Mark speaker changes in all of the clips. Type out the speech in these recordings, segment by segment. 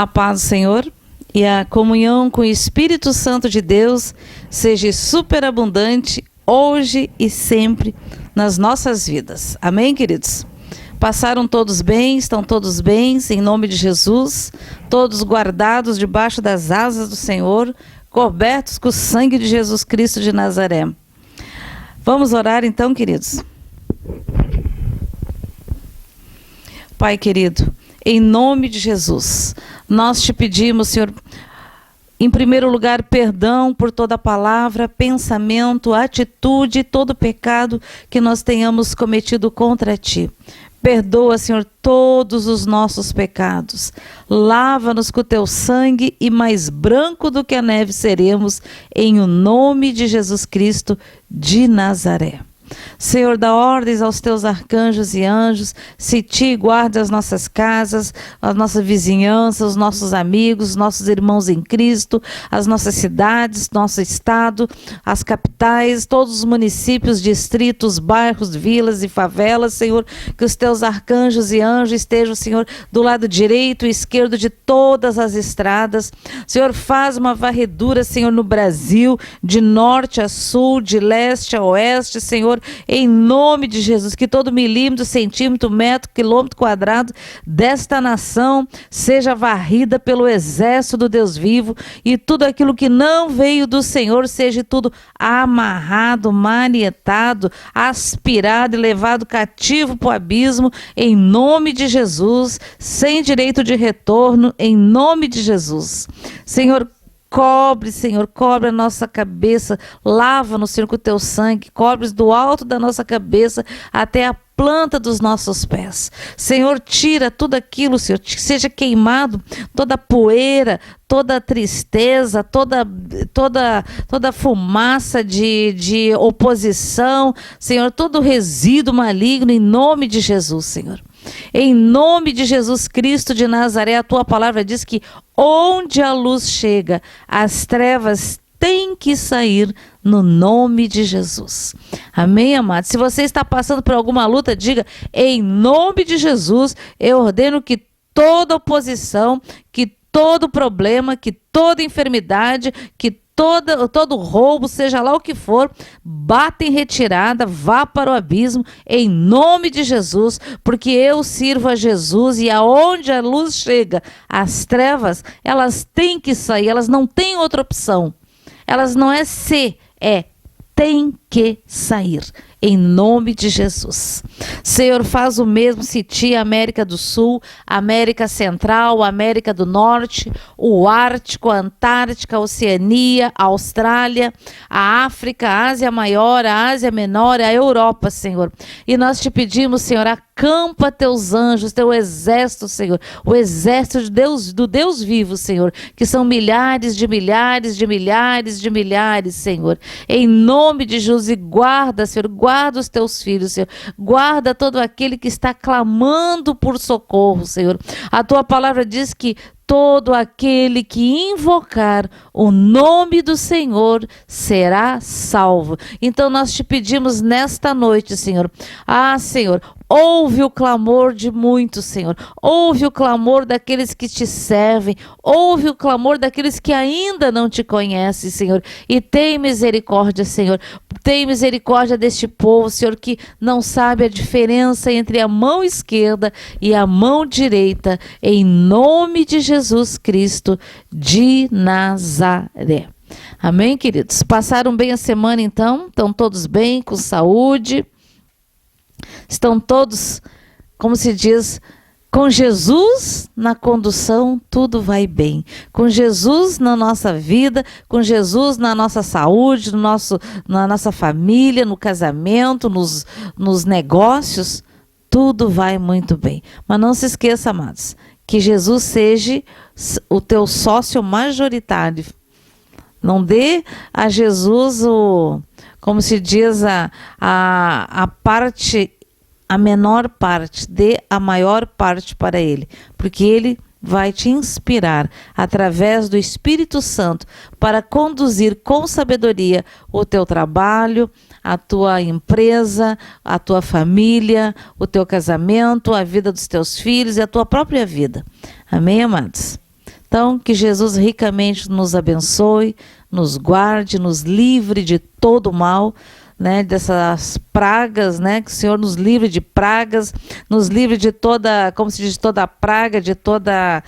Speaker 1: A paz do Senhor e a comunhão com o Espírito Santo de Deus seja superabundante hoje e sempre nas nossas vidas. Amém, queridos? Passaram todos bem, estão todos bem, em nome de Jesus, todos guardados debaixo das asas do Senhor, cobertos com o sangue de Jesus Cristo de Nazaré. Vamos orar então, queridos? Pai querido, em nome de Jesus, nós te pedimos, Senhor, em primeiro lugar, perdão por toda palavra, pensamento, atitude, todo pecado que nós tenhamos cometido contra ti. Perdoa, Senhor, todos os nossos pecados. Lava-nos com o teu sangue e mais branco do que a neve seremos, em o nome de Jesus Cristo de Nazaré. Senhor, dá ordens aos teus arcanjos e anjos, se ti guarda as nossas casas, a nossa vizinhança, os nossos amigos, os nossos irmãos em Cristo, as nossas cidades, nosso estado, as capitais, todos os municípios, distritos, bairros, vilas e favelas, Senhor, que os teus arcanjos e anjos estejam, Senhor, do lado direito e esquerdo de todas as estradas. Senhor, faz uma varredura, Senhor, no Brasil, de norte a sul, de leste a oeste, Senhor, em nome de Jesus, que todo milímetro, centímetro, metro, quilômetro quadrado desta nação seja varrida pelo exército do Deus vivo e tudo aquilo que não veio do Senhor seja tudo amarrado, manietado, aspirado e levado cativo para o abismo, em nome de Jesus, sem direito de retorno, em nome de Jesus. Senhor, Senhor, cobre a nossa cabeça, lava-nos, Senhor, com o teu sangue, cobre do alto da nossa cabeça até a planta dos nossos pés. Senhor, tira tudo aquilo, Senhor, que seja queimado, toda poeira, toda tristeza, toda fumaça de oposição, Senhor, todo resíduo maligno, em nome de Jesus, Senhor. Em nome de Jesus Cristo de Nazaré, a tua palavra diz que onde a luz chega, as trevas têm que sair no nome de Jesus. Amém, amados? Se você está passando por alguma luta, diga, em nome de Jesus, eu ordeno que toda oposição, que todo problema, que toda enfermidade, que todo roubo, seja lá o que for, bata em retirada, vá para o abismo, em nome de Jesus, porque eu sirvo a Jesus e aonde a luz chega, as trevas, elas têm que sair, elas não têm outra opção. Elas não é se, é tem que sair, em nome de Jesus. Senhor, faz o mesmo se ti, América do Sul, América Central, América do Norte, o Ártico, a Antártica, a Oceania, a Austrália, a África, a Ásia Maior, a Ásia Menor, a Europa, Senhor. E nós te pedimos, Senhor, acampa teus anjos, teu exército, Senhor, o exército de Deus, do Deus vivo, Senhor, que são milhares de milhares de milhares de milhares, Senhor. Em nome de Jesus, e guarda, Senhor, guarda os teus filhos, Senhor, guarda todo aquele que está clamando por socorro, Senhor. A tua palavra diz que todo aquele que invocar o nome do Senhor será salvo. Então nós te pedimos nesta noite, Senhor, Senhor, ouve o clamor de muitos, Senhor. Ouve o clamor daqueles que te servem. Ouve o clamor daqueles que ainda não te conhecem, Senhor. E tem misericórdia, Senhor. Tem misericórdia deste povo, Senhor, que não sabe a diferença entre a mão esquerda e a mão direita. Em nome de Jesus Cristo de Nazaré. Amém, queridos? Passaram bem a semana, então? Estão todos bem, com saúde? Estão todos, como se diz, com Jesus na condução, tudo vai bem. Com Jesus na nossa vida, com Jesus na nossa saúde, na nossa família, no casamento, nos negócios, tudo vai muito bem. Mas não se esqueça, amados, que Jesus seja o teu sócio majoritário. Não dê a Jesus como se diz, a parte, a menor parte, dê a maior parte para ele, porque ele vai te inspirar através do Espírito Santo para conduzir com sabedoria o teu trabalho, a tua empresa, a tua família, o teu casamento, a vida dos teus filhos e a tua própria vida. Amém, amados? Então, que Jesus ricamente nos abençoe, nos guarde, nos livre de todo o mal, né, dessas pragas, né, que o Senhor nos livre de pragas, nos livre de toda, como se diz, toda praga, de toda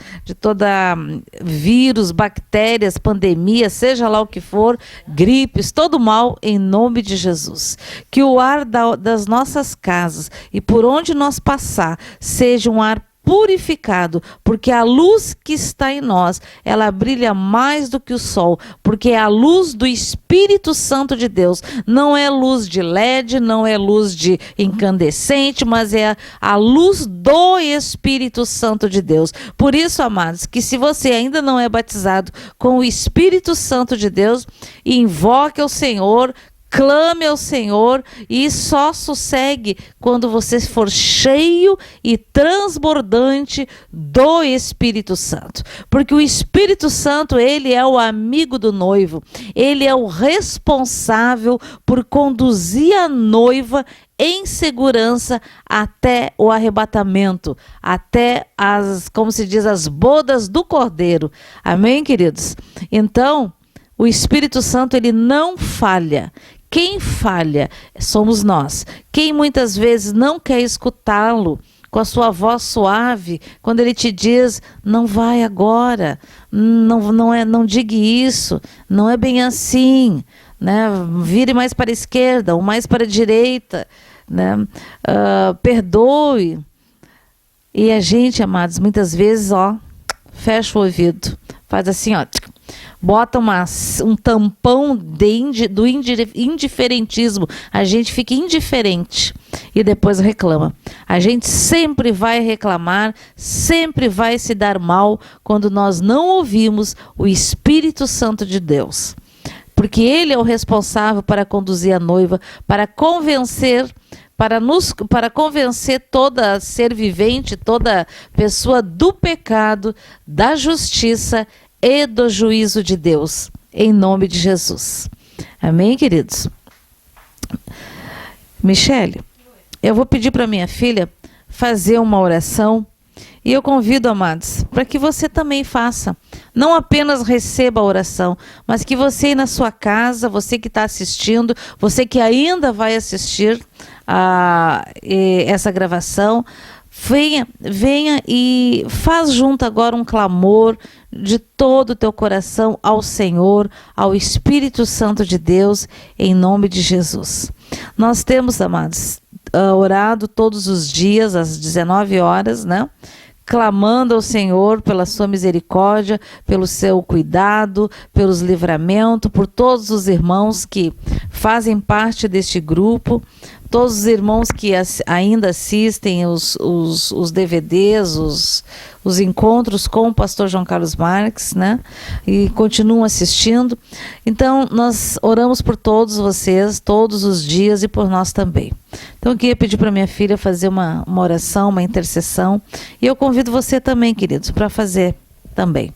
Speaker 1: vírus, bactérias, pandemia, seja lá o que for, gripes, todo mal, em nome de Jesus. Que o ar das nossas casas e por onde nós passar seja um ar purificado, porque a luz que está em nós, ela brilha mais do que o sol, porque é a luz do Espírito Santo de Deus, não é luz de LED, não é luz de incandescente, mas é a luz do Espírito Santo de Deus. Por isso, amados, que se você ainda não é batizado com o Espírito Santo de Deus, invoque ao Senhor, clame ao Senhor e só sossegue quando você for cheio e transbordante do Espírito Santo. Porque o Espírito Santo, ele é o amigo do noivo. Ele é o responsável por conduzir a noiva em segurança até o arrebatamento, até as, como se diz, as bodas do Cordeiro. Amém, queridos? Então, o Espírito Santo, ele não falha. Quem falha somos nós. Quem muitas vezes não quer escutá-lo com a sua voz suave, quando ele te diz, não vai agora, não diga isso, não é bem assim, né? Vire mais para a esquerda ou mais para a direita, né? Perdoe. E a gente, amados, muitas vezes, fecha o ouvido, faz assim, bota um tampão do indiferentismo. A gente fica indiferente e depois reclama. A gente sempre vai reclamar, sempre vai se dar mal quando nós não ouvimos o Espírito Santo de Deus. Porque ele é o responsável para conduzir a noiva, para convencer, para convencer toda ser vivente, toda pessoa do pecado, da justiça e do juízo de Deus, em nome de Jesus. Amém, queridos? Michele, eu vou pedir para minha filha fazer uma oração e eu convido, amados, para que você também faça. Não apenas receba a oração, mas que você aí na sua casa, você que está assistindo, você que ainda vai assistir essa gravação, venha e faz junto agora um clamor de todo o teu coração ao Senhor, ao Espírito Santo de Deus, em nome de Jesus. Nós temos, amados, orado todos os dias às 19 horas, né? Clamando ao Senhor pela sua misericórdia, pelo seu cuidado, pelos livramentos, por todos os irmãos que fazem parte deste grupo, todos os irmãos que ainda assistem os DVDs, os encontros com o pastor João Carlos Marques, né? E continuam assistindo. Então, nós oramos por todos vocês, todos os dias e por nós também. Então, eu queria pedir para minha filha fazer uma oração, uma intercessão. E eu convido você também, queridos, para fazer também.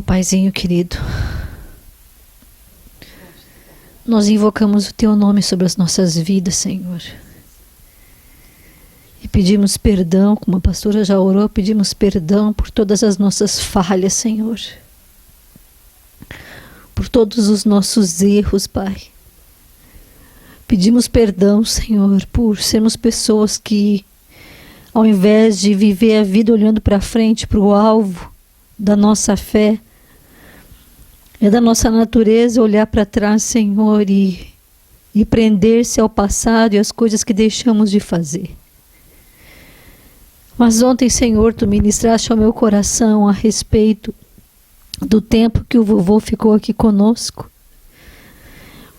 Speaker 2: Paizinho querido, nós invocamos o Teu nome sobre as nossas vidas, Senhor. E pedimos perdão, como a pastora já orou, pedimos perdão por todas as nossas falhas, Senhor. Por todos os nossos erros, Pai. Pedimos perdão, Senhor, por sermos pessoas que, ao invés de viver a vida olhando para frente, para o alvo da nossa fé, é da nossa natureza olhar para trás, Senhor, e prender-se ao passado e às coisas que deixamos de fazer. Mas ontem, Senhor, Tu ministraste ao meu coração a respeito do tempo que o vovô ficou aqui conosco.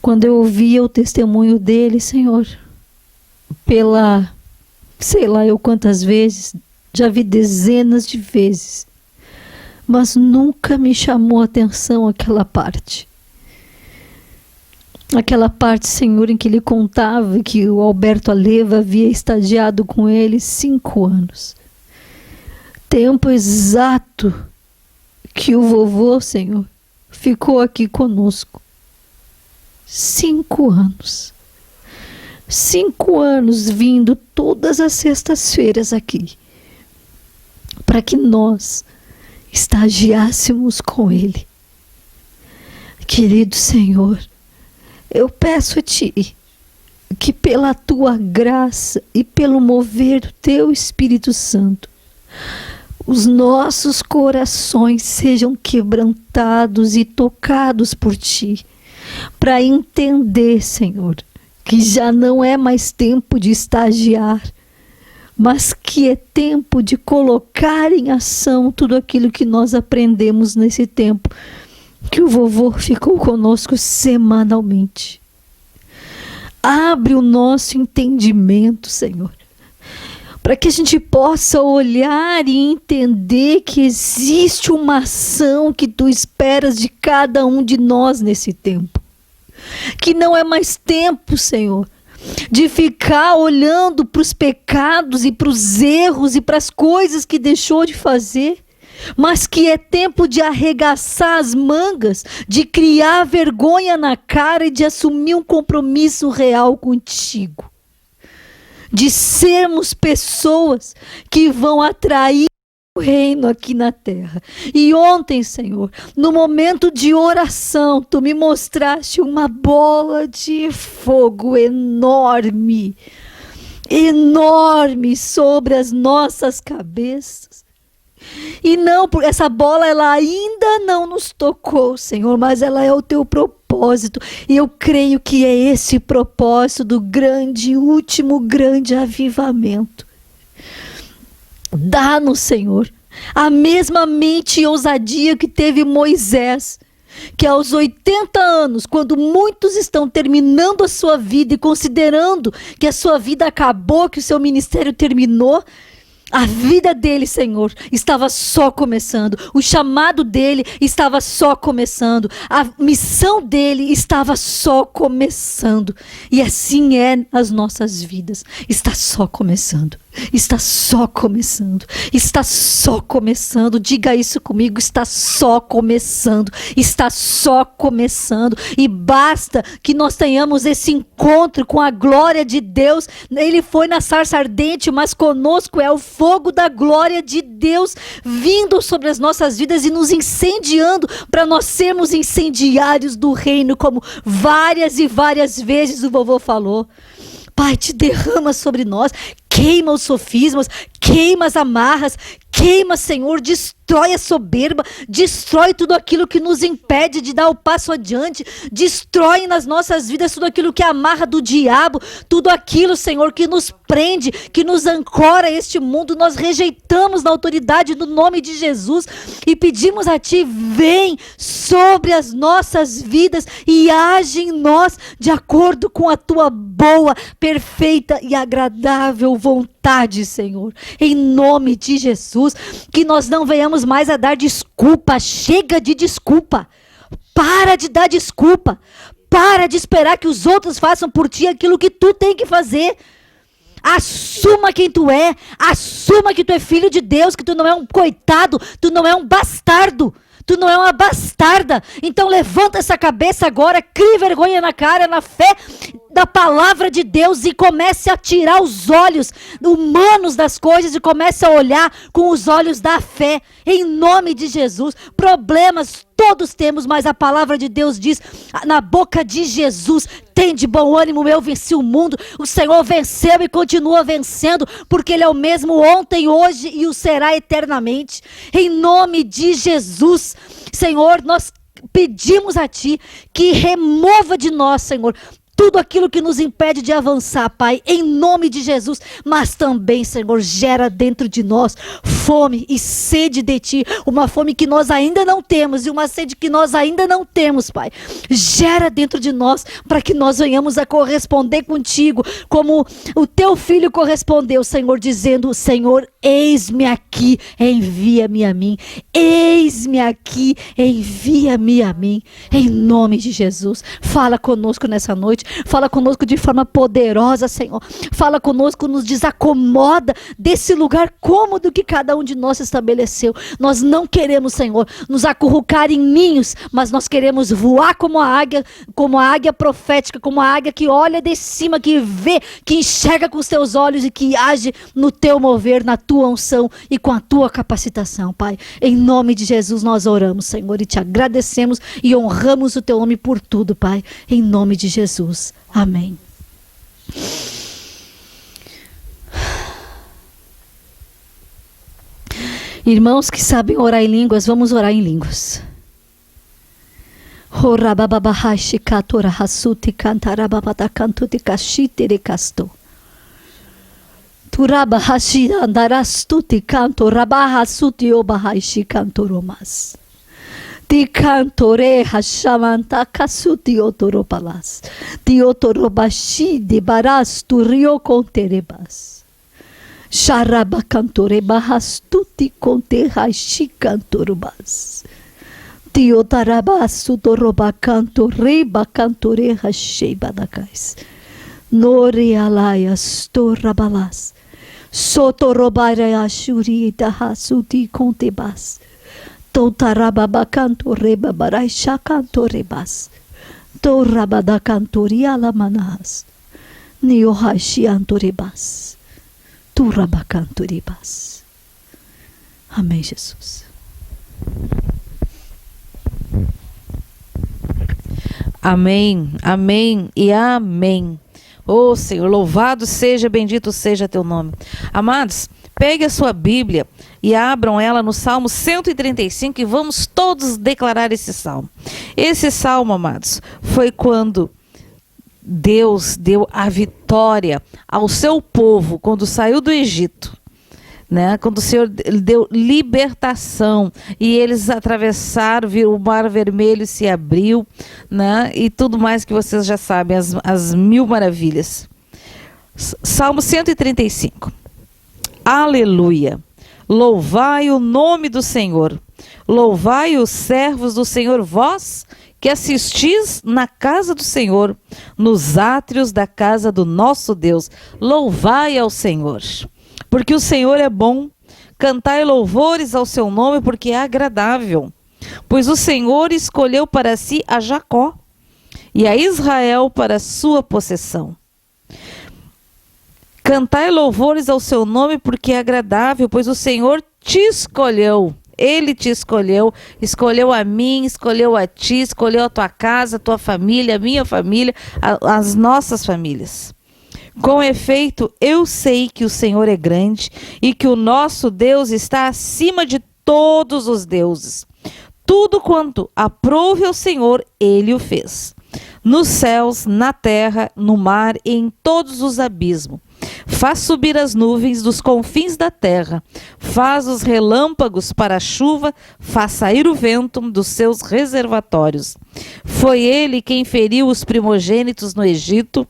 Speaker 2: Quando eu ouvia o testemunho dele, Senhor, sei lá eu quantas vezes, já vi dezenas de vezes, mas nunca me chamou a atenção aquela parte. Aquela parte, Senhor, em que ele contava que o Alberto Aleva havia estagiado com ele 5 anos. Tempo exato que o vovô, Senhor, ficou aqui conosco. 5 anos. 5 anos vindo todas as sextas-feiras aqui. para que nós estagiássemos com Ele. Querido Senhor, eu peço a Ti que pela Tua graça e pelo mover do Teu Espírito Santo, os nossos corações sejam quebrantados e tocados por Ti, para entender, Senhor, que já não é mais tempo de estagiar, mas que é tempo de colocar em ação tudo aquilo que nós aprendemos nesse tempo que o vovô ficou conosco semanalmente. Abre o nosso entendimento, Senhor, para que a gente possa olhar e entender que existe uma ação que Tu esperas de cada um de nós nesse tempo. Que não é mais tempo, Senhor, de ficar olhando para os pecados e para os erros e para as coisas que deixou de fazer, mas que é tempo de arregaçar as mangas, de criar vergonha na cara e de assumir um compromisso real contigo. De sermos pessoas que vão atrair o reino aqui na terra. E ontem, Senhor, no momento de oração, Tu me mostraste uma bola de fogo enorme, enorme sobre as nossas cabeças. E não, essa bola ela ainda não nos tocou, Senhor, mas ela é o Teu propósito. E eu creio que é esse propósito do grande, último grande avivamento. Dá-nos, Senhor, a mesma mente e ousadia que teve Moisés, que aos 80 anos, quando muitos estão terminando a sua vida e considerando que a sua vida acabou, que o seu ministério terminou, a vida dele, Senhor, estava só começando. O chamado dele estava só começando. A missão dele estava só começando. E assim é as nossas vidas. Está só começando. Está só começando. Está só começando. Diga isso comigo. Está só começando. Está só começando. E basta que nós tenhamos esse encontro com a glória de Deus. Ele foi na sarça ardente, mas conosco é o fogo da glória de Deus vindo sobre as nossas vidas e nos incendiando para nós sermos incendiários do reino, como várias e várias vezes o vovô falou. Pai, Te derrama sobre nós, queima os sofismas, queima as amarras, queima, Senhor, destrói a soberba, destrói tudo aquilo que nos impede de dar o passo adiante, destrói nas nossas vidas tudo aquilo que amarra do diabo, tudo aquilo, Senhor, que nos prende, que nos ancora a este mundo. Nós rejeitamos na autoridade do nome de Jesus e pedimos a Ti, vem sobre as nossas vidas e age em nós de acordo com a Tua boa, perfeita e agradável vontade, Senhor, em nome de Jesus. Que nós não venhamos mais a dar desculpa. Chega de desculpa, para de dar desculpa, para de esperar que os outros façam por ti aquilo que tu tem que fazer. Assuma quem tu é, assuma que tu é filho de Deus, que tu não é um coitado, tu não é um bastardo, tu não é uma bastarda. Então levanta essa cabeça agora, crie vergonha na cara, na fé da palavra de Deus e comece a tirar os olhos humanos das coisas e comece a olhar com os olhos da fé, em nome de Jesus. Problemas todos temos, mas a palavra de Deus diz na boca de Jesus: tem de bom ânimo, eu venci o mundo. O Senhor venceu e continua vencendo, porque Ele é o mesmo ontem, hoje e o será eternamente. Em nome de Jesus, Senhor, nós pedimos a Ti que remova de nós, Senhor, tudo aquilo que nos impede de avançar, Pai, em nome de Jesus. Mas também, Senhor, gera dentro de nós fome e sede de Ti, uma fome que nós ainda não temos e uma sede que nós ainda não temos, Pai. Gera dentro de nós para que nós venhamos a corresponder contigo, como o Teu Filho correspondeu, Senhor, dizendo: Senhor, eis-me aqui, envia-me a mim. Eis-me aqui, envia-me a mim. Em nome de Jesus, fala conosco nessa noite. Fala conosco de forma poderosa, Senhor. Fala conosco, nos desacomoda desse lugar cômodo que cada um de nós estabeleceu. Nós não queremos, Senhor, nos acurrucar em ninhos, mas nós queremos voar como a águia profética, como a águia que olha de cima, que vê, que enxerga com os teus olhos e que age no teu mover, na tua unção e com a tua capacitação, Pai. Em nome de Jesus nós oramos, Senhor, e te agradecemos e honramos o teu nome por tudo, Pai. Em nome de Jesus. Amém. Irmãos que sabem orar em línguas, vamos orar em línguas. Turabahashi andarastuti canto rabahasuti obahaishi cantoromas. Ti cantore hashamanta kasuti otoropalas. Ti otorobashi de baras tu rio conterebas. Sharaba cantore bahastuti conte haishi cantorobas. Ti otarabasu toroba canto reba cantore hasheba dakais. Nori alayas torabalas. Sotorobaya shuri dahasuti contebas. Totarababa canto reba baraisha canto rebas. Torabada cantoria lamanas. Niohashi antorebas. Turaba cantorebas. Amém, Jesus.
Speaker 1: Amém, amém e amém. Oh Senhor, louvado seja, bendito seja teu nome. Amados, pegue a sua Bíblia e abram ela no Salmo 135 e vamos todos declarar esse salmo. Esse salmo, amados, foi quando Deus deu a vitória ao seu povo quando saiu do Egito. Né? Quando o Senhor deu libertação e eles atravessaram, viram o Mar Vermelho se abriu, né? E tudo mais que vocês já sabem, as mil maravilhas. Salmo 135. Aleluia! Louvai o nome do Senhor, louvai os servos do Senhor, vós que assistis na casa do Senhor, nos átrios da casa do nosso Deus. Louvai ao Senhor. Porque o Senhor é bom, cantai louvores ao seu nome, porque é agradável. Pois o Senhor escolheu para si a Jacó e a Israel para sua possessão. Cantai louvores ao seu nome, porque é agradável, pois o Senhor te escolheu. Ele te escolheu, escolheu a mim, escolheu a ti, escolheu a tua casa, a tua família, a minha família, as nossas famílias. Com efeito, eu sei que o Senhor é grande e que o nosso Deus está acima de todos os deuses. Tudo quanto aprouve ao Senhor, Ele o fez. Nos céus, na terra, no mar e em todos os abismos. Faz subir as nuvens dos confins da terra. Faz os relâmpagos para a chuva, faz sair o vento dos seus reservatórios. Foi Ele quem feriu os primogênitos no Egito,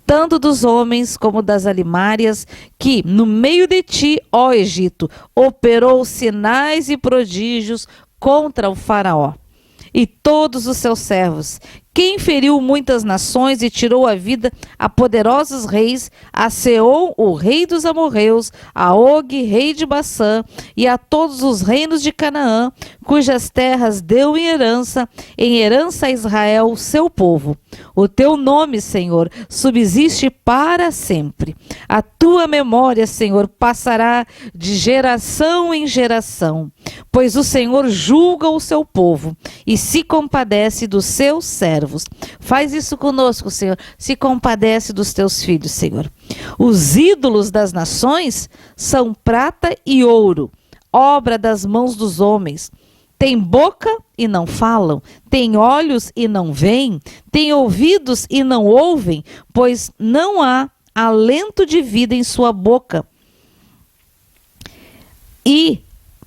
Speaker 1: tanto dos homens como das alimárias, que no meio de ti, ó Egito, operou sinais e prodígios contra o faraó e todos os seus servos, quem feriu muitas nações e tirou a vida a poderosos reis, a Seom, o rei dos amorreus, a Og, rei de Baçã, e a todos os reinos de Canaã, cujas terras deu em herança a Israel, seu povo. O teu nome, Senhor, subsiste para sempre. A tua memória, Senhor, passará de geração em geração, pois o Senhor julga o seu povo e se compadece dos seus servos. Faz isso conosco, Senhor. Se compadece dos teus filhos, Senhor. Os ídolos das nações são prata e ouro, obra das mãos dos homens. Tem boca e não falam, tem olhos e não veem, tem ouvidos e não ouvem, pois não há alento de vida em sua boca. E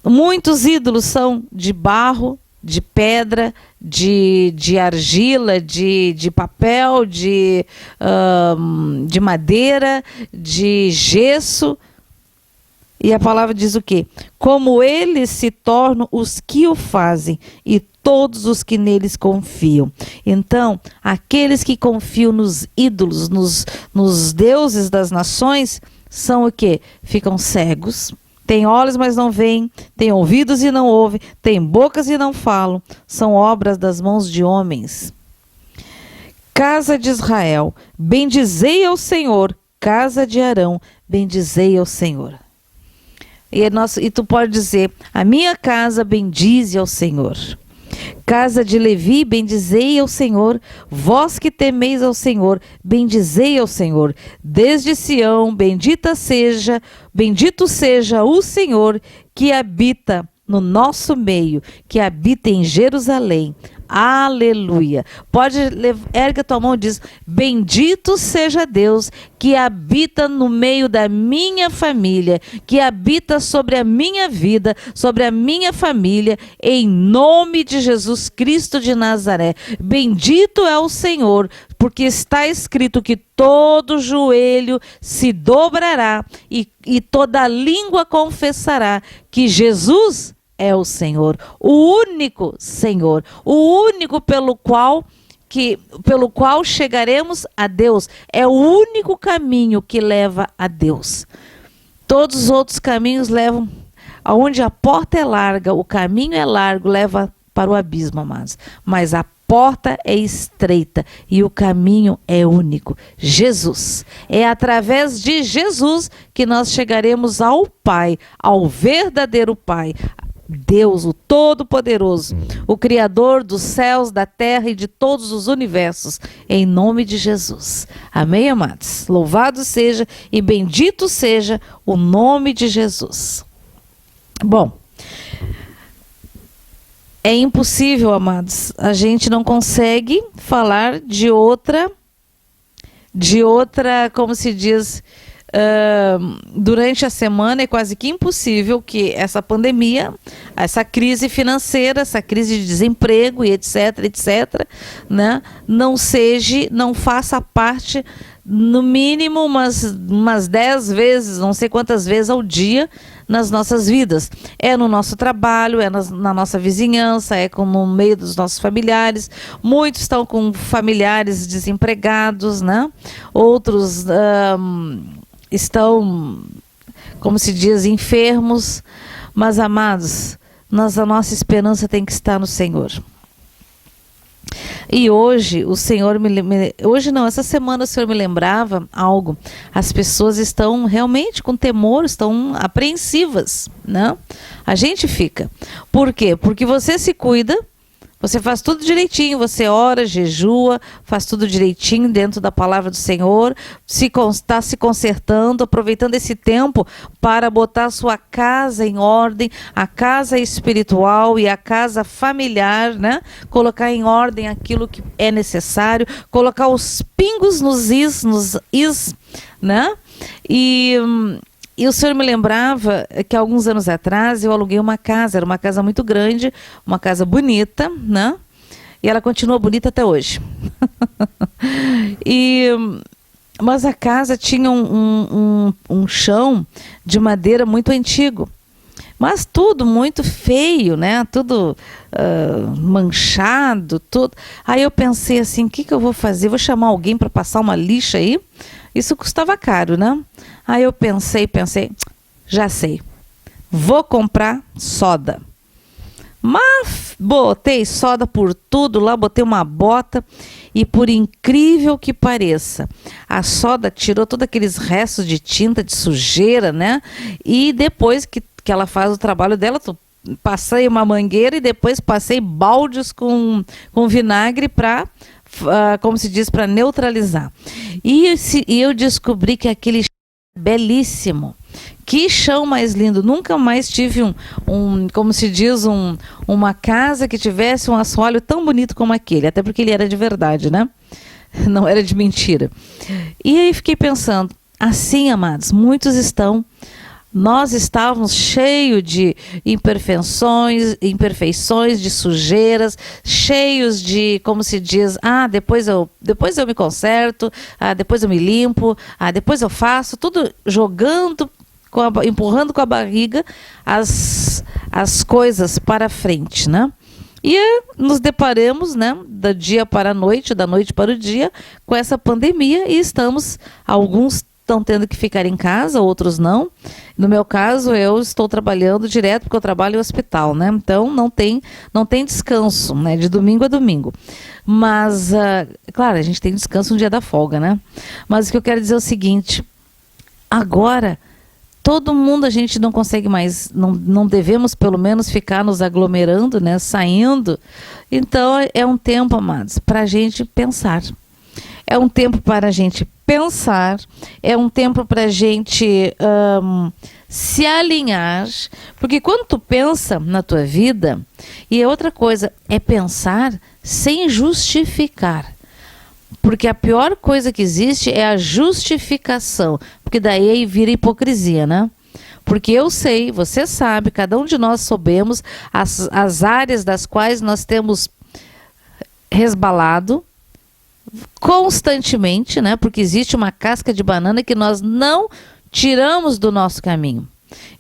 Speaker 1: muitos ídolos são de barro, de pedra, de argila, de papel, de madeira, de gesso. E a palavra diz o quê? Como eles se tornam os que o fazem, e todos os que neles confiam. Então, aqueles que confiam nos ídolos, nos deuses das nações, são o quê? Ficam cegos, têm olhos, mas não veem, têm ouvidos e não ouvem, têm bocas e não falam, são obras das mãos de homens. Casa de Israel, bendizei ao Senhor. Casa de Arão, bendizei ao Senhor. E tu pode dizer, a minha casa bendize ao Senhor. Casa de Levi, bendizei ao Senhor. Vós que temeis ao Senhor, bendizei ao Senhor. Desde Sião, bendito seja o Senhor que habita no nosso meio, que habita em Jerusalém. Aleluia. Erga tua mão e diz, bendito seja Deus que habita no meio da minha família, que habita sobre a minha vida, sobre a minha família, em nome de Jesus Cristo de Nazaré. Bendito é o Senhor, porque está escrito que todo joelho se dobrará e toda língua confessará que Jesus é o Senhor, o único Senhor, o único pelo qual chegaremos a Deus. É o único caminho que leva a Deus. Todos os outros caminhos levam, aonde a porta é larga, o caminho é largo, leva para o abismo, amados. Mas a porta é estreita e o caminho é único. Jesus. É através de Jesus que nós chegaremos ao Pai, ao verdadeiro Pai. Deus, o Todo-Poderoso, o Criador dos céus, da terra e de todos os universos, em nome de Jesus. Amém, amados? Louvado seja e bendito seja o nome de Jesus. Bom, é impossível, amados, a gente não consegue falar de outra, como se diz, durante a semana é quase que impossível que essa pandemia, essa crise financeira, essa crise de desemprego e etc, né, não faça parte, no mínimo umas 10 vezes, não sei quantas vezes ao dia, nas nossas vidas. É no nosso trabalho, é na nossa vizinhança, é no meio dos nossos familiares. Muitos estão com familiares desempregados, né? Outros estão, como se diz, enfermos, mas amados, a nossa esperança tem que estar no Senhor. E hoje o Senhor essa semana o Senhor me lembrava algo. As pessoas estão realmente com temor, estão apreensivas, né? A gente fica. Por quê? Porque você se cuida. Você faz tudo direitinho, você ora, jejua, faz tudo direitinho dentro da palavra do Senhor, está se consertando, aproveitando esse tempo para botar a sua casa em ordem, a casa espiritual e a casa familiar, né? Colocar em ordem aquilo que é necessário, colocar os pingos nos is, né? E o Senhor me lembrava que alguns anos atrás eu aluguei uma casa, era uma casa muito grande, uma casa bonita, né? E ela continua bonita até hoje. Mas a casa tinha um chão de madeira muito antigo, mas tudo muito feio, né? Tudo manchado, tudo. Aí eu pensei assim, o que eu vou fazer? Vou chamar alguém para passar uma lixa aí? Isso custava caro, né? Aí eu pensei, já sei, vou comprar soda. Mas botei soda por tudo lá, botei uma bota e por incrível que pareça, a soda tirou todos aqueles restos de tinta, de sujeira, né? E depois que ela faz o trabalho dela, passei uma mangueira e depois passei baldes com vinagre para, como se diz, para neutralizar. E eu descobri que aquele belíssimo. Que chão mais lindo. Nunca mais tive como se diz, uma casa que tivesse um assoalho tão bonito como aquele. Até porque ele era de verdade, né? Não era de mentira. E aí fiquei pensando, assim, amados, nós estávamos cheios de imperfeições, de sujeiras, cheios de, como se diz, depois eu me conserto, depois eu me limpo, depois eu faço, tudo jogando, empurrando com a barriga as coisas para frente, né? E nos deparamos, né, do dia para a noite, da noite para o dia, com essa pandemia, e alguns estão tendo que ficar em casa, outros não. No meu caso, eu estou trabalhando direto, porque eu trabalho em hospital, né? Então não tem descanso, né? De domingo a domingo. Mas, claro, a gente tem descanso no dia da folga, né? Mas o que eu quero dizer é o seguinte: agora, todo mundo, a gente não consegue mais, não devemos pelo menos ficar nos aglomerando, né? Saindo. Então é um tempo, amados, para a gente pensar. É um tempo para a gente pensar, é um tempo para a gente se alinhar, porque quando tu pensa na tua vida, e outra coisa, é pensar sem justificar, porque a pior coisa que existe é a justificação, porque daí aí vira hipocrisia, né? Porque eu sei, você sabe, cada um de nós sabemos as áreas das quais nós temos resbalado constantemente, né? Porque existe uma casca de banana que nós não tiramos do nosso caminho.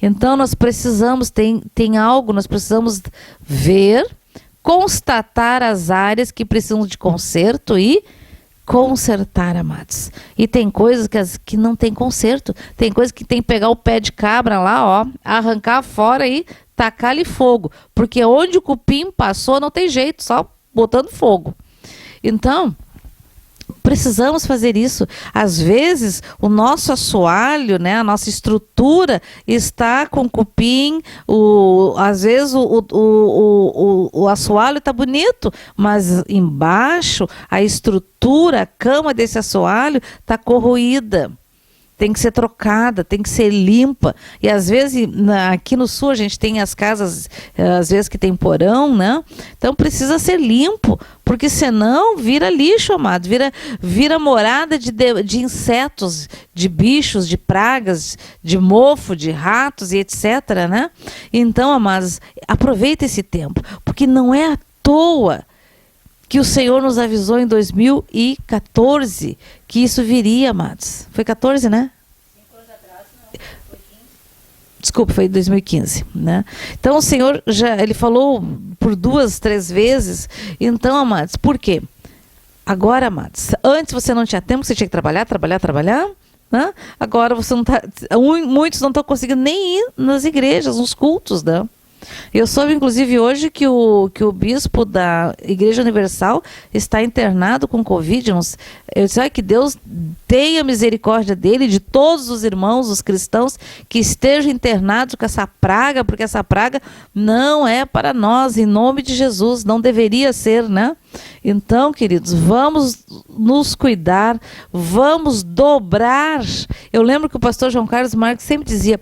Speaker 1: Então nós precisamos, tem algo, nós precisamos ver, constatar as áreas que precisam de conserto e consertar, amados. E tem coisas que não tem conserto. Tem coisas que tem que pegar o pé de cabra lá, ó, arrancar fora e tacar-lhe fogo. Porque onde o cupim passou não tem jeito, só botando fogo. Então, precisamos fazer isso. Às vezes, o nosso assoalho, né, a nossa estrutura está com cupim, às vezes o assoalho está bonito, mas embaixo a estrutura, a cama desse assoalho está corroída. Tem que ser trocada, tem que ser limpa. E às vezes, aqui no sul, a gente tem as casas, às vezes que tem porão, né? Então precisa ser limpo, porque senão vira lixo, amado. Vira morada de insetos, de bichos, de pragas, de mofo, de ratos e etc, né? Então, amados, aproveita esse tempo, porque não é à toa que o Senhor nos avisou em 2014 que isso viria, amados. Foi 14, né? 5 anos atrás, não. Foi 15. Desculpa, foi em 2015, né? Então o Senhor ele falou por 2, 3 vezes. Então, amados, por quê? Agora, amados, antes você não tinha tempo, você tinha que trabalhar, né? Agora você não tá, muitos não estão conseguindo nem ir nas igrejas, nos cultos, né? Eu soube, inclusive, hoje que o bispo da Igreja Universal está internado com Covid. Eu disse, que Deus tenha misericórdia dele, de todos os irmãos, os cristãos, que estejam internados com essa praga, porque essa praga não é para nós, em nome de Jesus, não deveria ser, né? Então, queridos, vamos nos cuidar, vamos dobrar. Eu lembro que o pastor João Carlos Marques sempre dizia: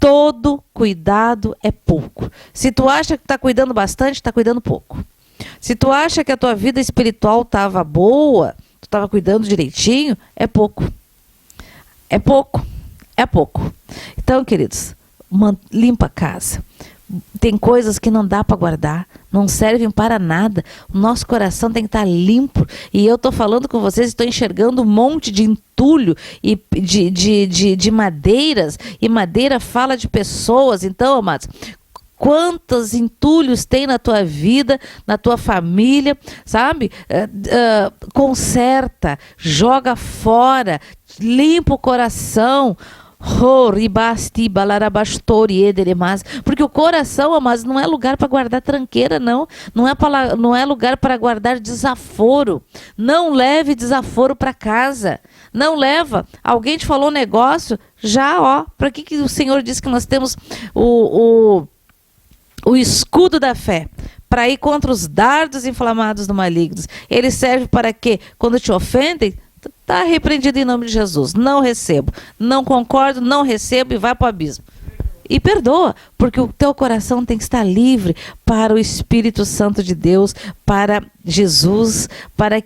Speaker 1: todo cuidado é pouco. Se tu acha que está cuidando bastante, está cuidando pouco. Se tu acha que a tua vida espiritual estava boa, tu estava cuidando direitinho, é pouco. É pouco. É pouco. Então, queridos, limpa a casa. Tem coisas que não dá para guardar, não servem para nada. O nosso coração tem que estar limpo. E eu estou falando com vocês, estou enxergando um monte de entulho e de madeiras. E madeira fala de pessoas. Então, amados, quantos entulhos tem na tua vida, na tua família, sabe? Conserta, joga fora, limpa o coração. Porque o coração, amados, não é lugar para guardar tranqueira, não. Não é lugar para guardar desaforo. Não leve desaforo para casa. Não leva. Alguém te falou um negócio, já, para que o Senhor disse que nós temos o escudo da fé? Para ir contra os dardos inflamados do maligno. Ele serve para quê? Quando te ofendem, está repreendido em nome de Jesus. Não recebo, não concordo, não recebo e vai para o abismo. E perdoa, porque o teu coração tem que estar livre para o Espírito Santo de Deus, para Jesus, para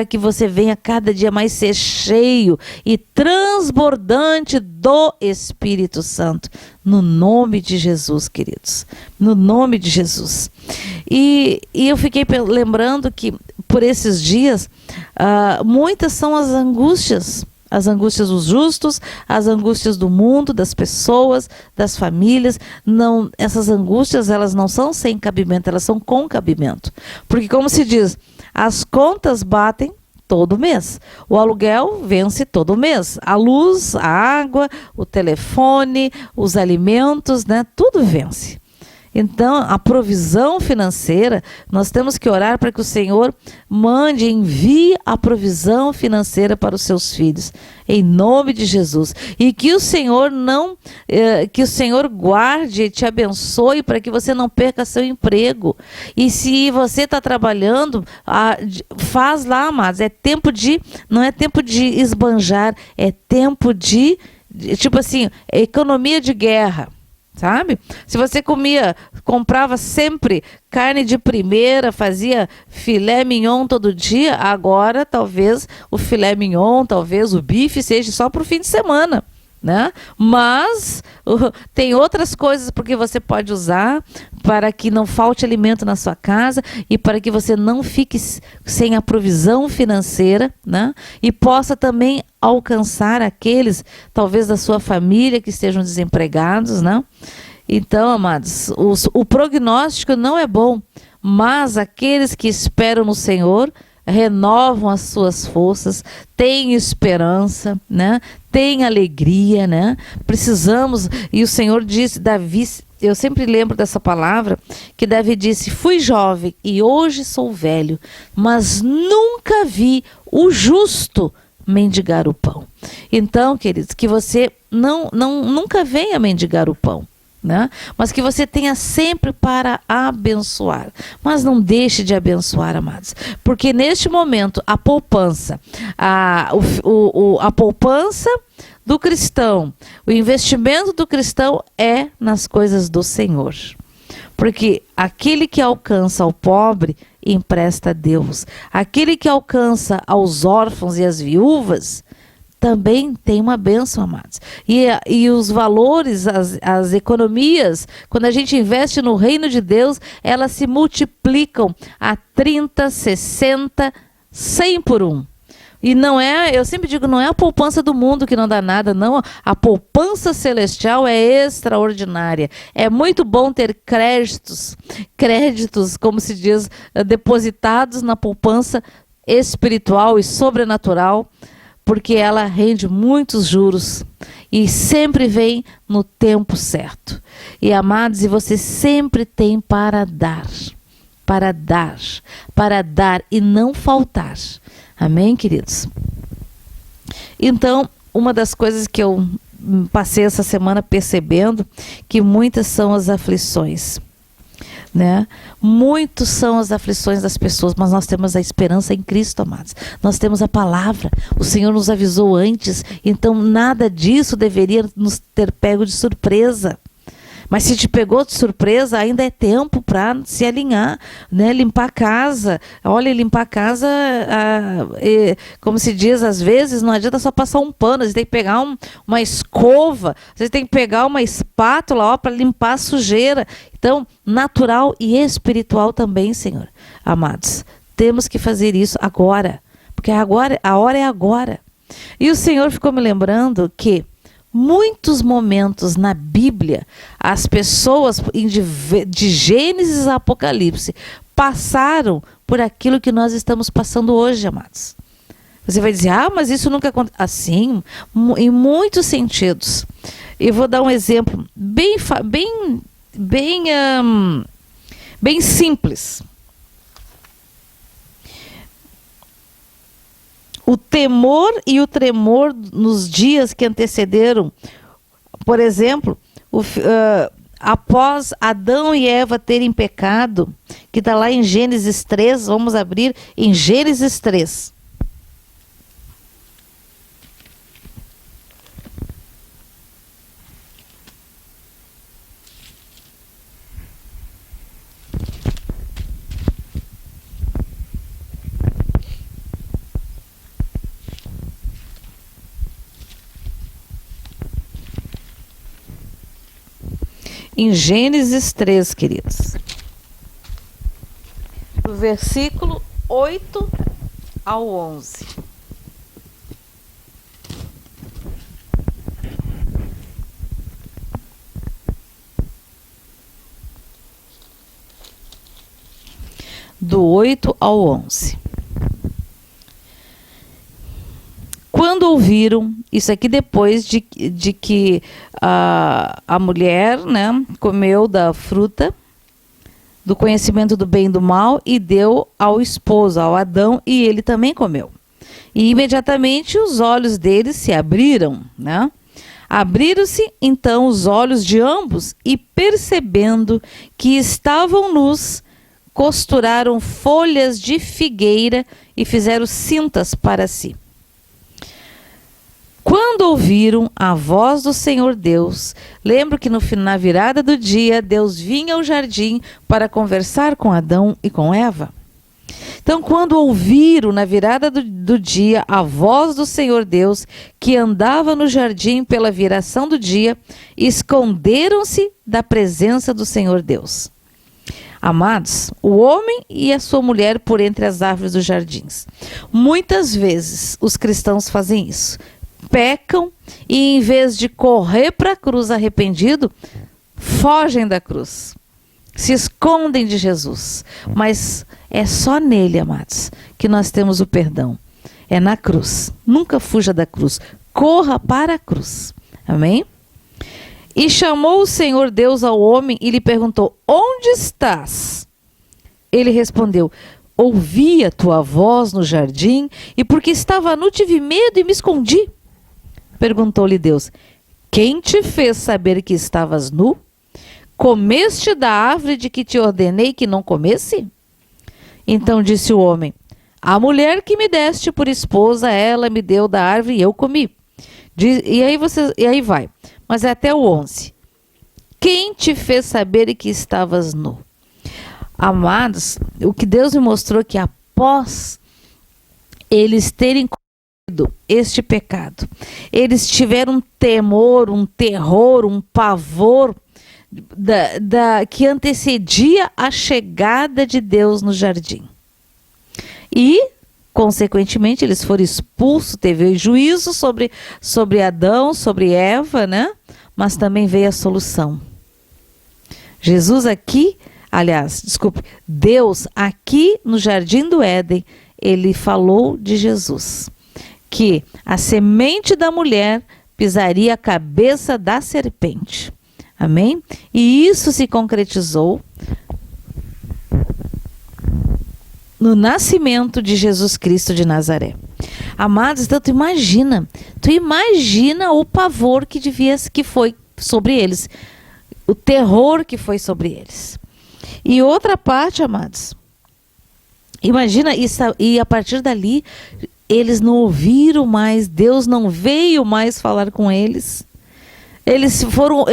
Speaker 1: que você venha cada dia mais ser cheio e transbordante do Espírito Santo. No nome de Jesus, queridos. No nome de Jesus. E eu fiquei lembrando que por esses dias, muitas são as angústias, As angústias dos justos, as angústias do mundo, das pessoas, das famílias. Não, essas angústias, elas não são sem cabimento, elas são com cabimento. Porque, como se diz, as contas batem todo mês. O aluguel vence todo mês. A luz, a água, o telefone, os alimentos, né? Tudo vence. Então, a provisão financeira, nós temos que orar para que o Senhor envie a provisão financeira para os seus filhos, em nome de Jesus. E que o Senhor que o Senhor guarde e te abençoe para que você não perca seu emprego. E se você está trabalhando, faz lá, amados. Não é tempo de esbanjar, é tempo de tipo assim, economia de guerra. Sabe? Se você comprava sempre carne de primeira, fazia filé mignon todo dia, agora talvez o filé mignon, talvez o bife seja só para o fim de semana, né? Mas tem outras coisas porque você pode usar para que não falte alimento na sua casa e para que você não fique sem a provisão financeira, né? E possa também alcançar aqueles, talvez da sua família, que estejam desempregados, né? Então, amados, o prognóstico não é bom, mas aqueles que esperam no Senhor renovam as suas forças, têm esperança, né? Têm alegria, né? Precisamos, e o Senhor disse, Davi, eu sempre lembro dessa palavra, que Davi disse: fui jovem e hoje sou velho, mas nunca vi o justo mendigar o pão. Então, queridos, que você nunca venha mendigar o pão, né? Mas que você tenha sempre para abençoar. Mas não deixe de abençoar, amados, porque neste momento a poupança, a poupança do cristão, o investimento do cristão é nas coisas do Senhor. Porque aquele que alcança ao pobre empresta a Deus. Aquele que alcança aos órfãos e às viúvas também tem uma bênção, amados. E os valores, as economias, quando a gente investe no reino de Deus, elas se multiplicam a 30, 60, 100 por 1. E não é, eu sempre digo, não é a poupança do mundo que não dá nada, não. A poupança celestial é extraordinária. É muito bom ter créditos, como se diz, depositados na poupança espiritual e sobrenatural, porque ela rende muitos juros e sempre vem no tempo certo. E, amados, e você sempre tem para dar e não faltar. Amém, queridos? Então, uma das coisas que eu passei essa semana percebendo, que muitas são as aflições, né? Muitos são as aflições das pessoas, mas nós temos a esperança em Cristo, amados. Nós temos a palavra, o Senhor nos avisou antes, então nada disso deveria nos ter pego de surpresa. Mas se te pegou de surpresa, ainda é tempo para se alinhar, né? Limpar a casa. Olha, limpar a casa, como se diz, às vezes não adianta só passar um pano, você tem que pegar uma escova, você tem que pegar uma espátula para limpar a sujeira. Então, natural e espiritual também, Senhor. Amados, temos que fazer isso agora, porque agora, a hora é agora. E o Senhor ficou me lembrando que muitos momentos na Bíblia, as pessoas de Gênesis a Apocalipse passaram por aquilo que nós estamos passando hoje, amados. Você vai dizer, mas isso nunca aconteceu. Assim, em muitos sentidos. Eu vou dar um exemplo bem simples. O temor e o tremor nos dias que antecederam, por exemplo, após Adão e Eva terem pecado, que está lá em Gênesis 3, vamos abrir em Gênesis 3. Em Gênesis 3, queridos, do versículo 8 ao 11. do 8 ao 11. Quando ouviram, isso aqui depois de que a mulher, né, comeu da fruta do conhecimento do bem e do mal e deu ao esposo, ao Adão, e ele também comeu. E imediatamente os olhos deles se abriram, né? Abriram-se então os olhos de ambos e, percebendo que estavam nus, costuraram folhas de figueira e fizeram cintas para si. Quando ouviram a voz do Senhor Deus, lembro que na virada do dia, Deus vinha ao jardim para conversar com Adão e com Eva. Então, quando ouviram na virada do dia a voz do Senhor Deus, que andava no jardim pela viração do dia, esconderam-se da presença do Senhor Deus. Amados, o homem e a sua mulher por entre as árvores dos jardins. Muitas vezes os cristãos fazem isso. Pecam e, em vez de correr para a cruz arrependido, fogem da cruz, se escondem de Jesus. Mas é só nele, amados, que nós temos o perdão. É na cruz. Nunca fuja da cruz. Corra para a cruz. Amém? E chamou o Senhor Deus ao homem e lhe perguntou: onde estás? Ele respondeu: ouvi a tua voz no jardim e porque estava nu tive medo e me escondi. Perguntou-lhe Deus: quem te fez saber que estavas nu? Comeste da árvore de que te ordenei que não comesse? Então disse o homem: a mulher que me deste por esposa, ela me deu da árvore e eu comi. E aí vai. Mas é até o 11. Quem te fez saber que estavas nu? Amados, o que Deus me mostrou que após eles terem este pecado, eles tiveram um temor, um terror, um pavor que antecedia a chegada de Deus no jardim. E, consequentemente, eles foram expulsos, teve juízo sobre Adão, sobre Eva, né? Mas também veio a solução. Deus aqui no Jardim do Éden, ele falou de Jesus, que a semente da mulher pisaria a cabeça da serpente. Amém? E isso se concretizou no nascimento de Jesus Cristo de Nazaré. Amados, então tu imagina o pavor que foi sobre eles, o terror que foi sobre eles. E outra parte, amados, imagina isso, e a partir dali eles não ouviram mais, Deus não veio mais falar com eles. Eles foram,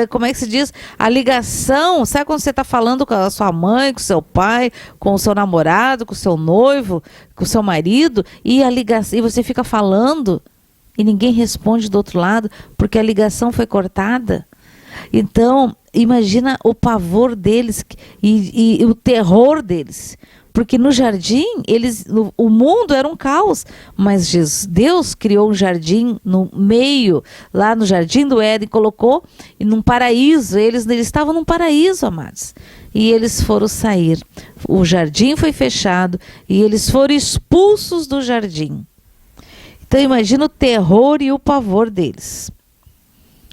Speaker 1: como é que se diz? A ligação, sabe quando você está falando com a sua mãe, com o seu pai, com o seu namorado, com o seu noivo, com o seu marido, e a ligação, e você fica falando e ninguém responde do outro lado, porque a ligação foi cortada. Então, imagina o pavor deles e o terror deles. Porque no jardim, o mundo era um caos, mas Deus criou um jardim no meio, lá no Jardim do Éden, colocou num paraíso, eles estavam num paraíso, amados. E eles foram sair, o jardim foi fechado e eles foram expulsos do jardim. Então imagina o terror e o pavor deles.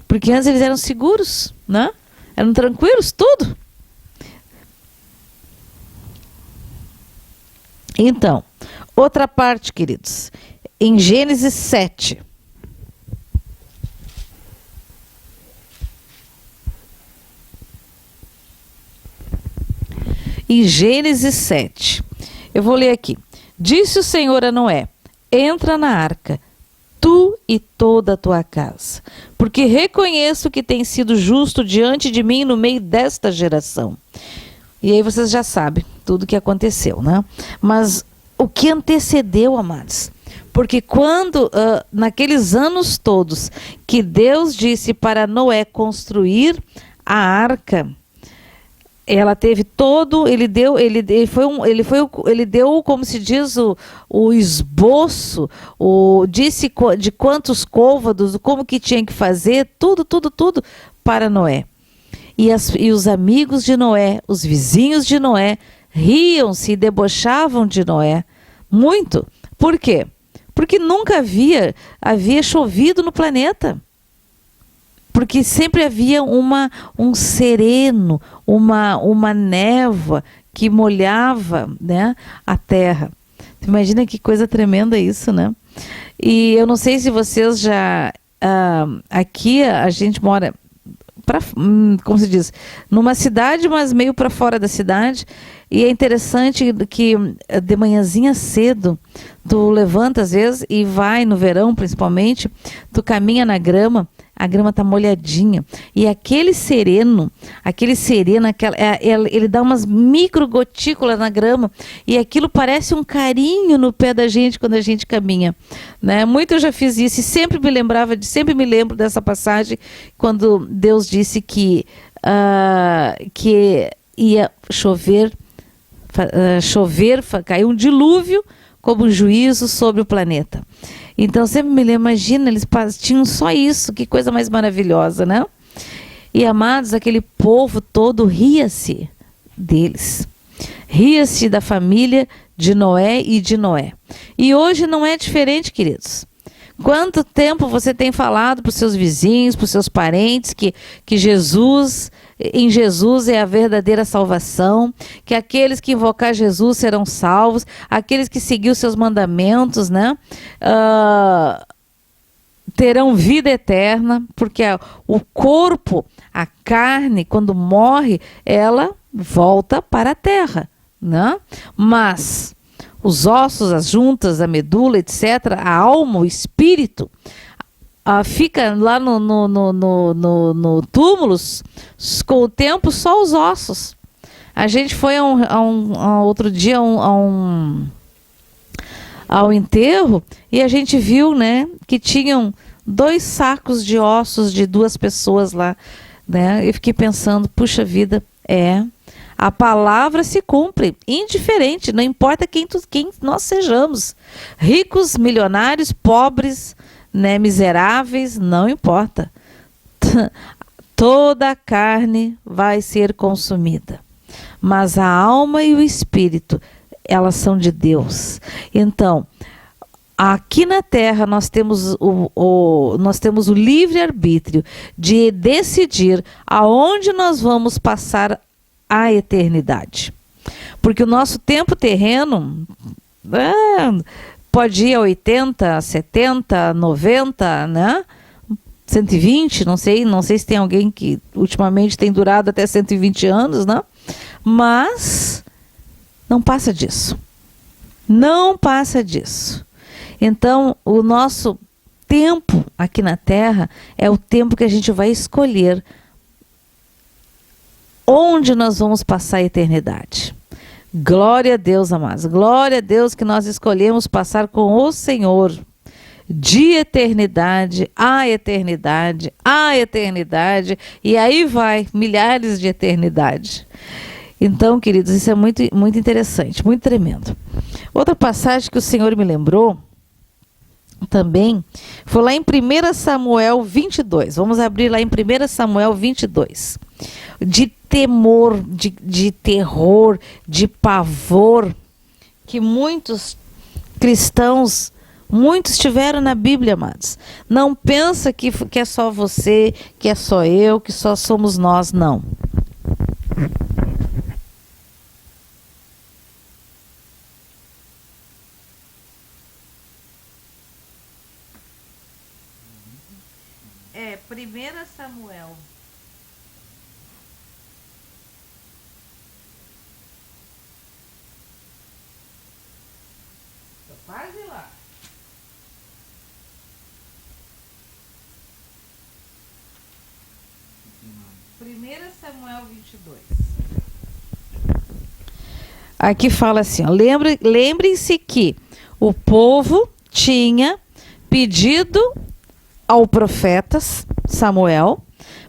Speaker 1: Porque antes eles eram seguros, né? Eram tranquilos, tudo. Então, outra parte, queridos, em Gênesis 7. Em Gênesis 7, eu vou ler aqui. Disse o Senhor a Noé: entra na arca, tu e toda a tua casa, porque reconheço que tens sido justo diante de mim no meio desta geração. E aí vocês já sabem tudo o que aconteceu, né? Mas o que antecedeu, amados? Porque quando, naqueles anos todos, que Deus disse para Noé construir a arca, ela teve todo, ele deu, como se diz, o esboço, disse de quantos côvados, como que tinha que fazer, tudo para Noé. E os amigos de Noé, os vizinhos de Noé, riam-se e debochavam de Noé. Muito. Por quê? Porque nunca havia chovido no planeta. Porque sempre havia um sereno, uma névoa que molhava, né, a terra. Imagina que coisa tremenda isso, né? E eu não sei se vocês já... aqui a gente mora... como se diz, numa cidade, mas meio para fora da cidade, e é interessante que de manhãzinha cedo tu levanta às vezes e vai no verão principalmente, tu caminha na grama, a grama tá molhadinha, e aquele sereno, ele dá umas micro gotículas na grama, e aquilo parece um carinho no pé da gente quando a gente caminha, né? Muito eu já fiz isso e sempre me lembro dessa passagem quando Deus disse que ia chover, caiu um dilúvio como um juízo sobre o planeta. Então sempre me lembro, imagina, eles tinham só isso, que coisa mais maravilhosa, né? E amados, aquele povo todo ria-se deles, ria-se da família de Noé e de Noé. E hoje não é diferente, queridos. Quanto tempo você tem falado para os seus vizinhos, para os seus parentes, que em Jesus é a verdadeira salvação, que aqueles que invocar Jesus serão salvos, aqueles que seguir os seus mandamentos, né, terão vida eterna, porque o corpo, a carne, quando morre, ela volta para a terra, né? Mas os ossos, as juntas, a medula, etc., a alma, o espírito, fica lá no túmulo, com o tempo, só os ossos. A gente foi outro dia ao enterro e a gente viu, né, que tinham 2 sacos de ossos de 2 pessoas lá, né? Eu fiquei pensando, puxa vida, a palavra se cumpre, indiferente, não importa quem nós sejamos, ricos, milionários, pobres, né, miseráveis, não importa. Toda a carne vai ser consumida, mas a alma e o espírito, elas são de Deus. Então, aqui na Terra nós temos o livre-arbítrio de decidir aonde nós vamos passar a eternidade. Porque o nosso tempo terreno pode ir a 80, 70, 90, né? 120, não sei se tem alguém que ultimamente tem durado até 120 anos, né? Mas não passa disso. Não passa disso. Então, o nosso tempo aqui na Terra é o tempo que a gente vai escolher onde nós vamos passar a eternidade. Glória a Deus, amados. Glória a Deus que nós escolhemos passar com o Senhor de eternidade a eternidade, a eternidade, e aí vai milhares de eternidade. Então, queridos, isso é muito, muito interessante, muito tremendo. Outra passagem que o Senhor me lembrou também foi lá em 1 Samuel 22. Vamos abrir lá em 1 Samuel 22. De temor, de terror, de pavor, que muitos cristãos, muitos tiveram na Bíblia, amados. Não pensa que é só você, que é só eu, que só somos nós, não. É, 1 Samuel. Quase lá. Primeira Samuel 22. Aqui fala assim, ó, lembrem-se que o povo tinha pedido ao profeta Samuel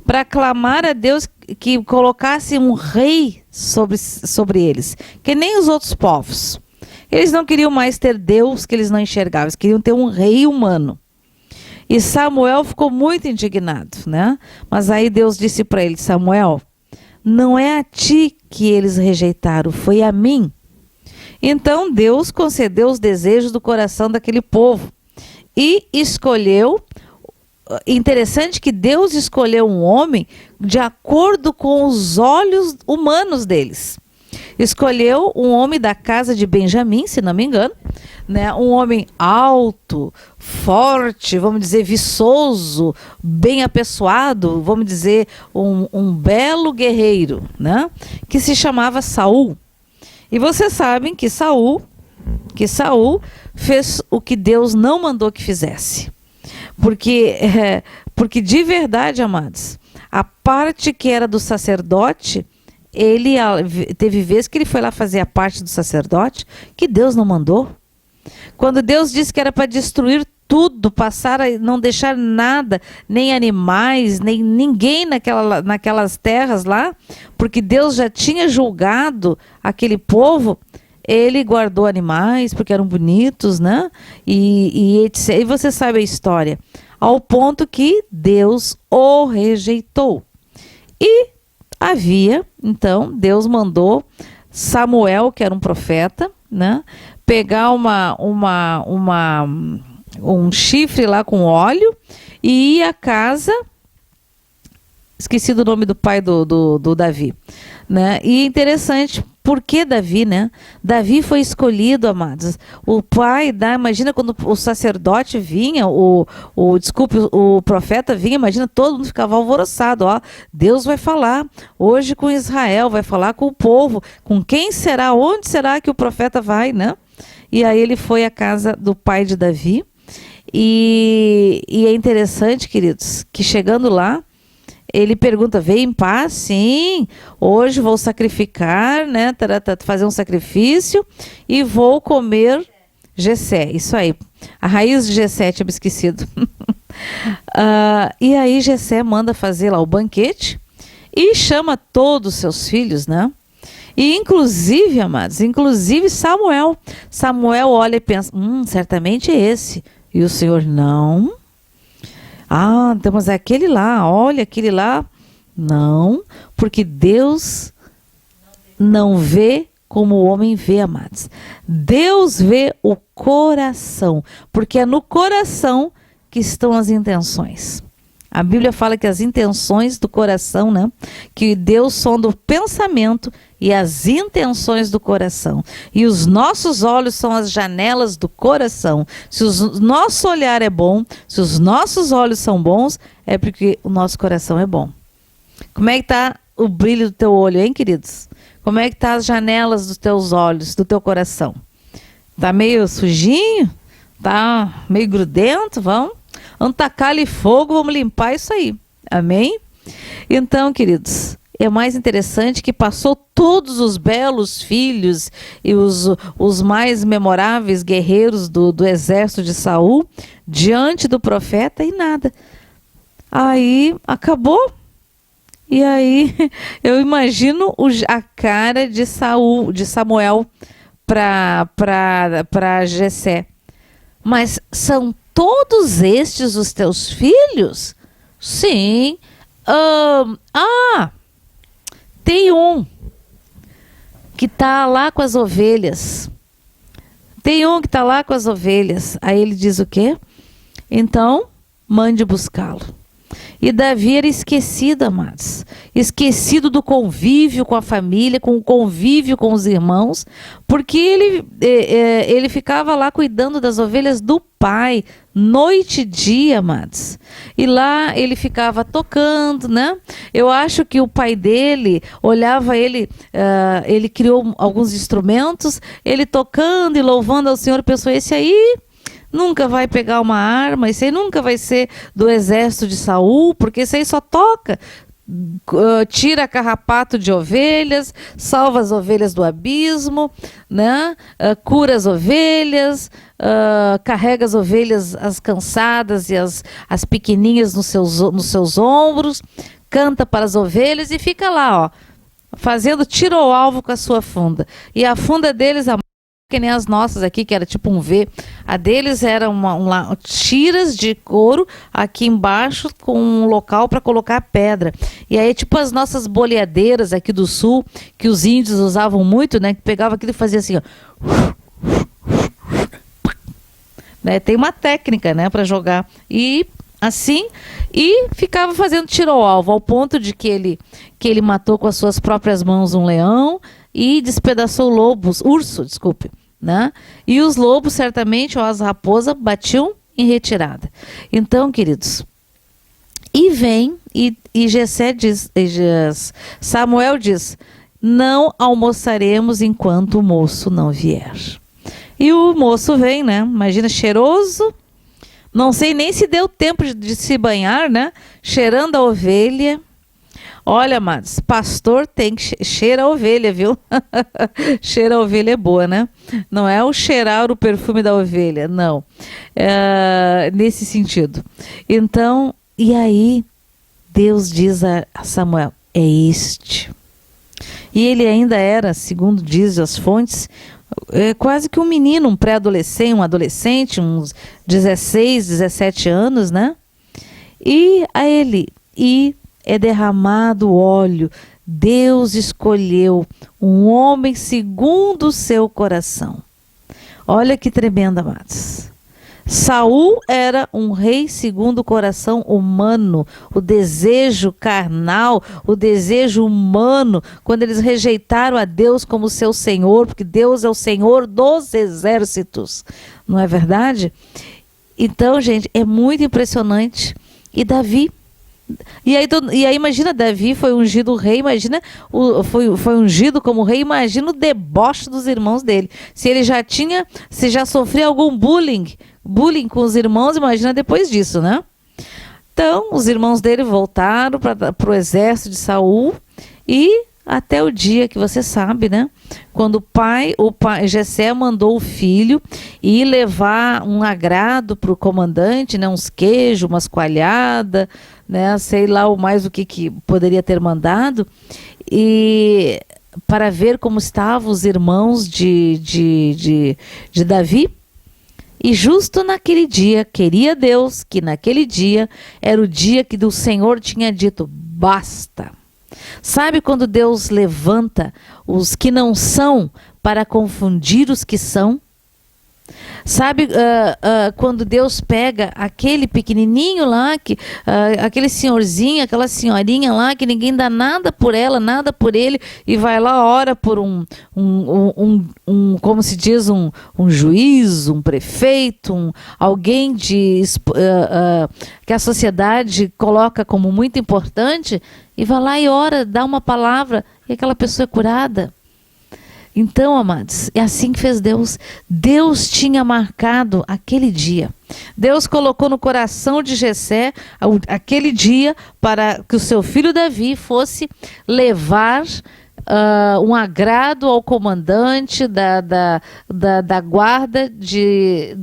Speaker 1: para clamar a Deus que colocasse um rei sobre eles, que nem os outros povos. Eles não queriam mais ter Deus que eles não enxergavam, eles queriam ter um rei humano. E Samuel ficou muito indignado, né? Mas aí Deus disse para ele, Samuel, não é a ti que eles rejeitaram, foi a mim. Então Deus concedeu os desejos do coração daquele povo e escolheu. Interessante que Deus escolheu um homem de acordo com os olhos humanos deles. Escolheu um homem da casa de Benjamim, se não me engano, né? Um homem alto, forte, vamos dizer, viçoso, bem apessoado, vamos dizer, um belo guerreiro, né? Que se chamava Saul. E vocês sabem que Saul fez o que Deus não mandou que fizesse. Porque de verdade, amados, a parte que era do sacerdote, teve vezes que ele foi lá fazer a parte do sacerdote que Deus não mandou. Quando Deus disse que era para destruir tudo, não deixar nada, nem animais, nem ninguém naquelas terras lá, porque Deus já tinha julgado aquele povo, ele guardou animais, porque eram bonitos, né? E você sabe a história, ao ponto que Deus o rejeitou. E então, Deus mandou Samuel, que era um profeta, né? Pegar um chifre lá com óleo e ir à casa, esqueci do nome do pai do Davi, né? E interessante, por que Davi, né? Davi foi escolhido, amados. O pai imagina quando o sacerdote vinha, o profeta vinha, imagina, todo mundo ficava alvoroçado, ó, Deus vai falar hoje com Israel, vai falar com o povo, com quem será, onde será que o profeta vai, né? E aí ele foi à casa do pai de Davi, e é interessante, queridos, que chegando lá, ele pergunta, veio em paz? Sim, hoje vou sacrificar, né, fazer um sacrifício e vou comer Jessé, isso aí, a raiz de Jessé, tinha me esquecido. E aí Jessé manda fazer lá o banquete e chama todos os seus filhos, né? E inclusive, amados, Samuel olha e pensa, certamente é esse. E o Senhor, não. Então, mas é aquele lá, olha, aquele lá. Não, porque Deus não vê como o homem vê, amados. Deus vê o coração, porque é no coração que estão as intenções. A Bíblia fala que as intenções do coração, né? Que Deus sonda o pensamento e as intenções do coração. E os nossos olhos são as janelas do coração. Se o nosso olhar é bom, se os nossos olhos são bons, é porque o nosso coração é bom. Como é que está o brilho do teu olho, hein, queridos? Como é que tá as janelas dos teus olhos, do teu coração? Tá meio sujinho? Tá meio grudento? Vamos tacar ali fogo, vamos limpar isso aí. Amém? Então, queridos, é mais interessante que passou todos os belos filhos e os mais memoráveis guerreiros do exército de Saul diante do profeta e nada. Aí acabou. E aí eu imagino a cara de Samuel para Jessé. Mas são todos estes os teus filhos? Sim. Tem um que está lá com as ovelhas. Aí ele diz o quê? Então, mande buscá-lo. E Davi era esquecido, amados. Esquecido do convívio com a família, com o convívio com os irmãos, porque ele ficava lá cuidando das ovelhas do pai, noite e dia, amados. E lá ele ficava tocando, né? Eu acho que o pai dele olhava ele criou alguns instrumentos, ele tocando e louvando ao Senhor, pensou, esse aí nunca vai pegar uma arma, esse aí nunca vai ser do exército de Saul, porque esse aí só toca, tira carrapato de ovelhas, salva as ovelhas do abismo, né? Cura as ovelhas, carrega as ovelhas, as cansadas e as pequeninhas nos seus ombros, canta para as ovelhas e fica lá, ó, fazendo tiro ao alvo com a sua funda. E a funda deles, que nem as nossas aqui, que era tipo um V. A deles era tiras de couro aqui embaixo com um local para colocar pedra. E aí tipo as nossas boleadeiras aqui do sul, que os índios usavam muito, né? Que pegava aquilo e fazia assim, ó. Né? Tem uma técnica, né, para jogar. E assim, e ficava fazendo tiro ao alvo, ao ponto de que ele matou com as suas próprias mãos um leão e despedaçou urso, né? E os lobos, certamente, ou as raposas, batiam em retirada. Então, queridos, e vem, e Jessé diz, Samuel diz, não almoçaremos enquanto o moço não vier. E o moço vem, né? Imagina, cheiroso, não sei nem se deu tempo de se banhar, né? Cheirando a ovelha. Olha, amados, pastor tem que cheira a ovelha, viu? Cheira a ovelha é boa, né? Não é o cheirar o perfume da ovelha, não. Nesse sentido. Então, e aí, Deus diz a Samuel, é este. E ele ainda era, segundo dizem as fontes, quase que um menino, um pré-adolescente, um adolescente, uns 16, 17 anos, né? E a ele, é derramado óleo. Deus escolheu um homem segundo o seu coração. Olha que tremendo, amados. Saul era um rei segundo o coração humano, o desejo carnal, o desejo humano, quando eles rejeitaram a Deus como seu Senhor, porque Deus é o Senhor dos exércitos, não é verdade? Então, gente, é muito impressionante. E Davi, e aí imagina, Davi foi ungido rei, imagina, foi ungido como rei, imagina o deboche dos irmãos dele. Se já sofria algum bullying com os irmãos, imagina depois disso, né? Então, os irmãos dele voltaram para o exército de Saul e até o dia que você sabe, né? Quando o pai Jessé mandou o filho ir levar um agrado para o comandante, né? Uns queijos, umas coalhadas, né? Sei lá o que poderia ter mandado, e para ver como estavam os irmãos de Davi. E justo naquele dia, queria Deus que naquele dia era o dia que o Senhor tinha dito, basta. Sabe quando Deus levanta os que não são para confundir os que são? Sabe quando Deus pega aquele pequenininho lá, aquele senhorzinho, aquela senhorinha lá, que ninguém dá nada por ela, nada por ele, e vai lá, ora por como se diz, um juiz, um prefeito, alguém que a sociedade coloca como muito importante, e vai lá e ora, dá uma palavra, e aquela pessoa é curada. Então, amados, é assim que fez Deus. Deus tinha marcado aquele dia. Deus colocou no coração de Jessé aquele dia para que o seu filho Davi fosse levar um agrado ao comandante da guarda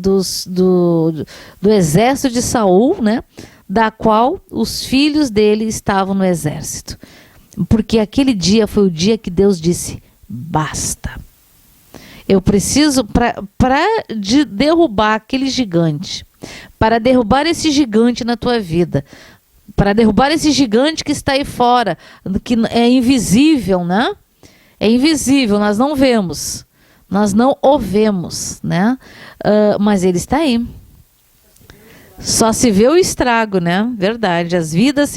Speaker 1: do exército de Saul, né? Da qual os filhos dele estavam no exército. Porque aquele dia foi o dia que Deus disse, basta. Eu preciso, para derrubar aquele gigante, para derrubar esse gigante na tua vida, para derrubar esse gigante que está aí fora, que é invisível, né? É invisível, nós não vemos, nós não o vemos, né? Mas ele está aí. Só se vê o estrago, né? Verdade. As vidas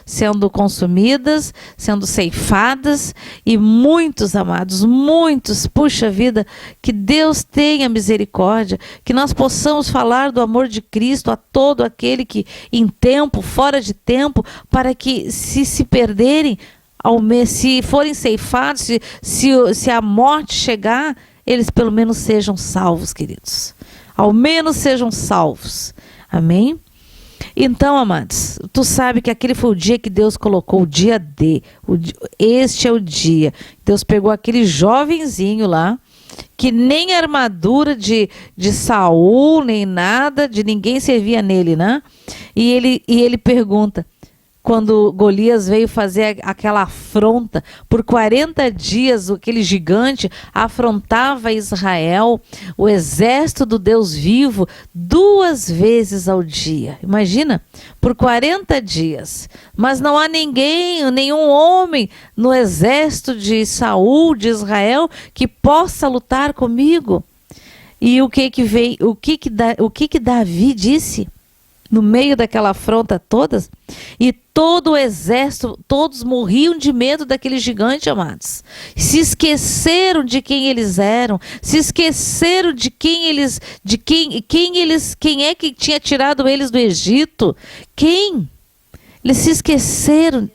Speaker 1: sendo consumidas, sendo ceifadas, e muitos, amados, muitos, puxa vida, que Deus tenha misericórdia, que nós possamos falar do amor de Cristo a todo aquele que em tempo, fora de tempo, para que se perderem, se forem ceifados, se a morte chegar, eles pelo menos sejam salvos, queridos. Ao menos sejam salvos. Amém? Então, amados, tu sabe que aquele foi o dia que Deus colocou, o dia D. Este é o dia. Deus pegou aquele jovenzinho lá, que nem armadura de Saul, nem nada, de ninguém servia nele, né? E ele pergunta, quando Golias veio fazer aquela afronta, por 40 dias aquele gigante afrontava Israel, o exército do Deus vivo, 2 vezes ao dia. Imagina, por 40 dias. Mas não há nenhum homem no exército de Saul, de Israel, que possa lutar comigo. E o que que Davi disse? No meio daquela afronta todas, e todo o exército, todos morriam de medo daquele gigante, amados. Se esqueceram de quem eles eram, se esqueceram de quem é que tinha tirado eles do Egito. Quem? Eles se esqueceram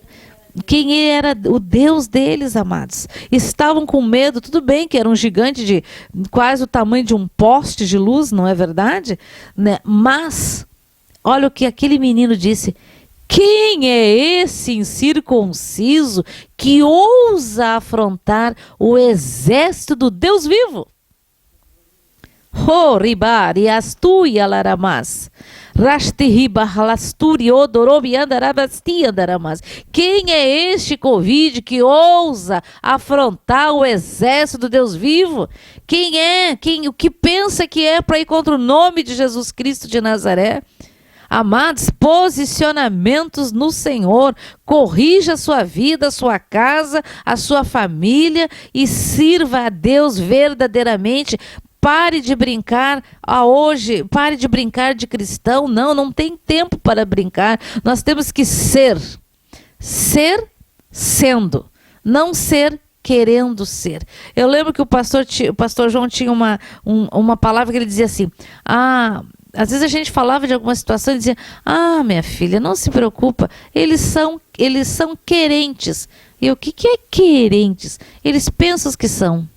Speaker 1: quem era o Deus deles, amados. Estavam com medo. Tudo bem que era um gigante de quase o tamanho de um poste de luz, não é verdade? Né? Mas olha o que aquele menino disse: quem é esse incircunciso que ousa afrontar o exército do Deus vivo? Oh, ribari astui alaramas. Quem é este Covid que ousa afrontar o exército do Deus vivo? Quem é? O que pensa que é para ir contra o nome de Jesus Cristo de Nazaré? Amados, posicionamentos no Senhor. Corrija a sua vida, a sua casa, a sua família e sirva a Deus verdadeiramente. Pare de brincar hoje, pare de brincar de cristão. Não tem tempo para brincar. Nós temos que ser sendo, não ser querendo ser. Eu lembro que o pastor João tinha uma palavra que ele dizia assim: às vezes a gente falava de alguma situação e dizia: minha filha, não se preocupa, eles são querentes. E o que é querentes? Eles pensam que são.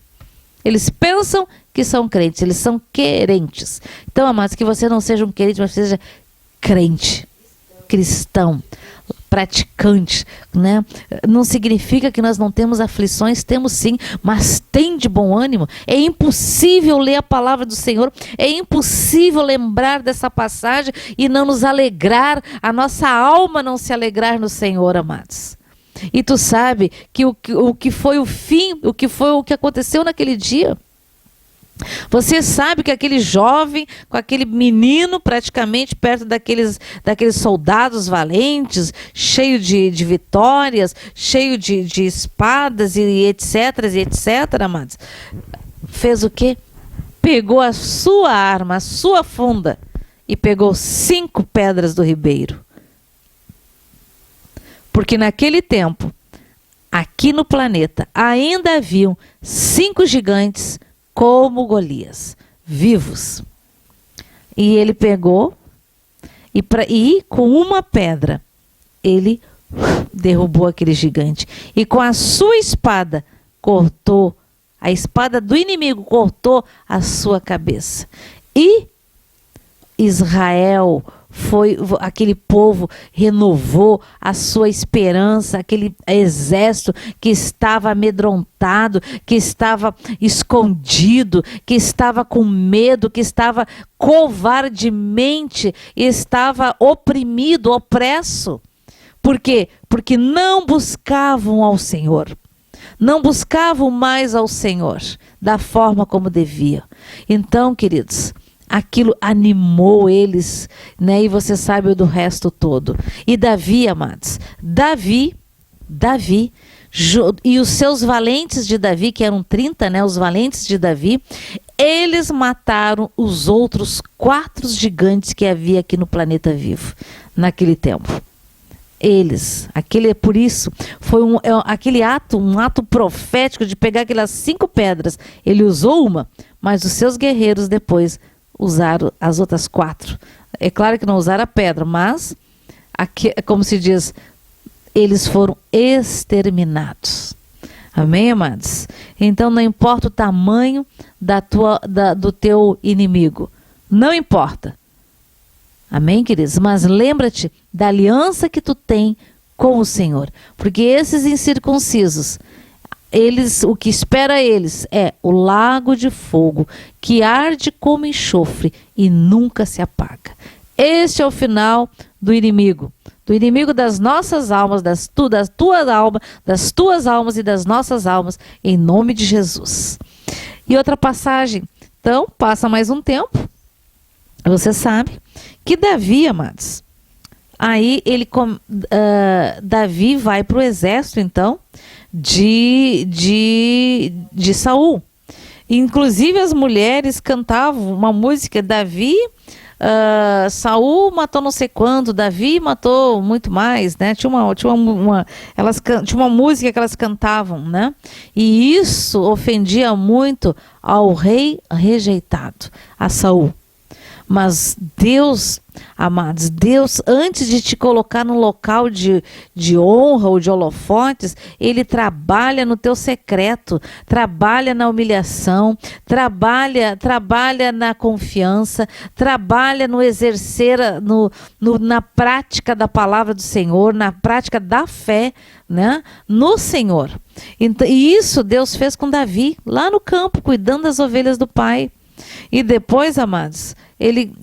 Speaker 1: Eles pensam que são crentes, eles são querentes. Então, amados, que você não seja um querente, mas seja crente, cristão, praticante, né? Não significa que nós não temos aflições, temos sim, mas tem de bom ânimo. É impossível ler a palavra do Senhor, é impossível lembrar dessa passagem e não nos alegrar, a nossa alma não se alegrar no Senhor, amados. E tu sabe que o que foi o fim, o que aconteceu naquele dia? Você sabe que aquele jovem, com aquele menino praticamente perto daqueles soldados valentes, cheio de vitórias, cheio de espadas e etc, amados, fez o quê? Pegou a sua arma, a sua funda e pegou 5 pedras do ribeiro. Porque naquele tempo, aqui no planeta, ainda haviam 5 gigantes como Golias, vivos. E ele pegou e com uma pedra, ele derrubou aquele gigante. E com a sua espada, cortou, a espada do inimigo cortou a sua cabeça. E Israel aquele povo renovou a sua esperança, aquele exército que estava amedrontado, que estava escondido, que estava com medo, que estava covardemente, estava oprimido, opresso. Por quê? Porque não buscavam ao Senhor. Não buscavam mais ao Senhor da forma como devia. Então, queridos, aquilo animou eles, né? E você sabe do resto todo. E Davi, amados, Davi e os seus valentes de Davi, que eram 30, né? Os valentes de Davi, eles mataram os outros 4 gigantes que havia aqui no planeta vivo, naquele tempo. Por isso, foi aquele ato, um ato profético de pegar aquelas 5 pedras. Ele usou uma, mas os seus guerreiros depois usaram as outras 4. É claro que não usaram a pedra, mas, como se diz, eles foram exterminados. Amém, amados? Então não importa o tamanho do teu inimigo. Não importa. Amém, queridos? Mas lembra-te da aliança que tu tem com o Senhor. Porque esses incircuncisos, o que espera eles é o lago de fogo que arde como enxofre e nunca se apaga. Este é o final do inimigo. do inimigo das nossas almas, das tuas almas e das nossas almas, em nome de Jesus. E outra passagem, então, passa mais um tempo, você sabe que Davi, amados, aí Davi vai para o exército, então, de Saul. Inclusive as mulheres cantavam uma música, Saul matou não sei quanto, Davi matou muito mais, né? Tinha uma música que elas cantavam, né? E isso ofendia muito ao rei rejeitado, a Saul. Mas Deus, amados, Deus, antes de te colocar num local de honra ou de holofotes, Ele trabalha no teu secreto, trabalha na humilhação, trabalha na confiança, trabalha no exercer, na prática da palavra do Senhor, na prática da fé, né, no Senhor. Então, e isso Deus fez com Davi, lá no campo, cuidando das ovelhas do pai. E depois, amados,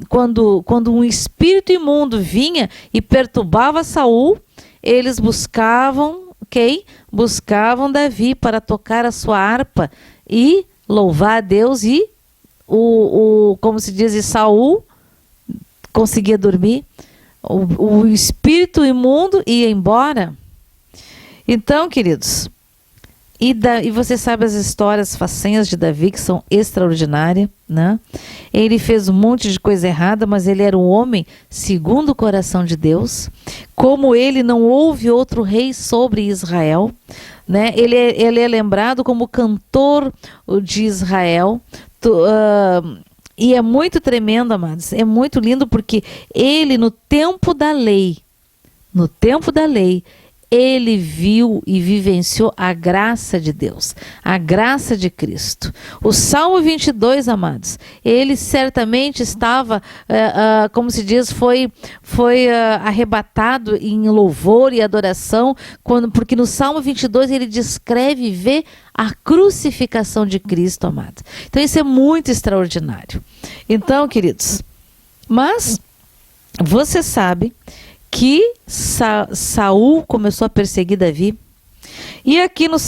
Speaker 1: quando um espírito imundo vinha e perturbava Saul, eles buscavam Davi para tocar a sua harpa e louvar a Deus, e como se diz, e Saul conseguia dormir, o espírito imundo ia embora. Então, queridos, e você sabe as histórias façanhas de Davi, que são extraordinárias, né? Ele fez um monte de coisa errada, mas ele era um homem segundo o coração de Deus. Como ele, não houve outro rei sobre Israel, né? Ele é lembrado como cantor de Israel. E é muito tremendo, amados. É muito lindo, porque ele, no tempo da lei, ele viu e vivenciou a graça de Deus, a graça de Cristo. O Salmo 22, amados, ele certamente estava, como se diz, foi arrebatado em louvor e adoração, porque no Salmo 22 ele descreve e vê a crucificação de Cristo, amados. Então isso é muito extraordinário. Então, queridos, mas você sabe que Saul começou a perseguir Davi. E aqui em 1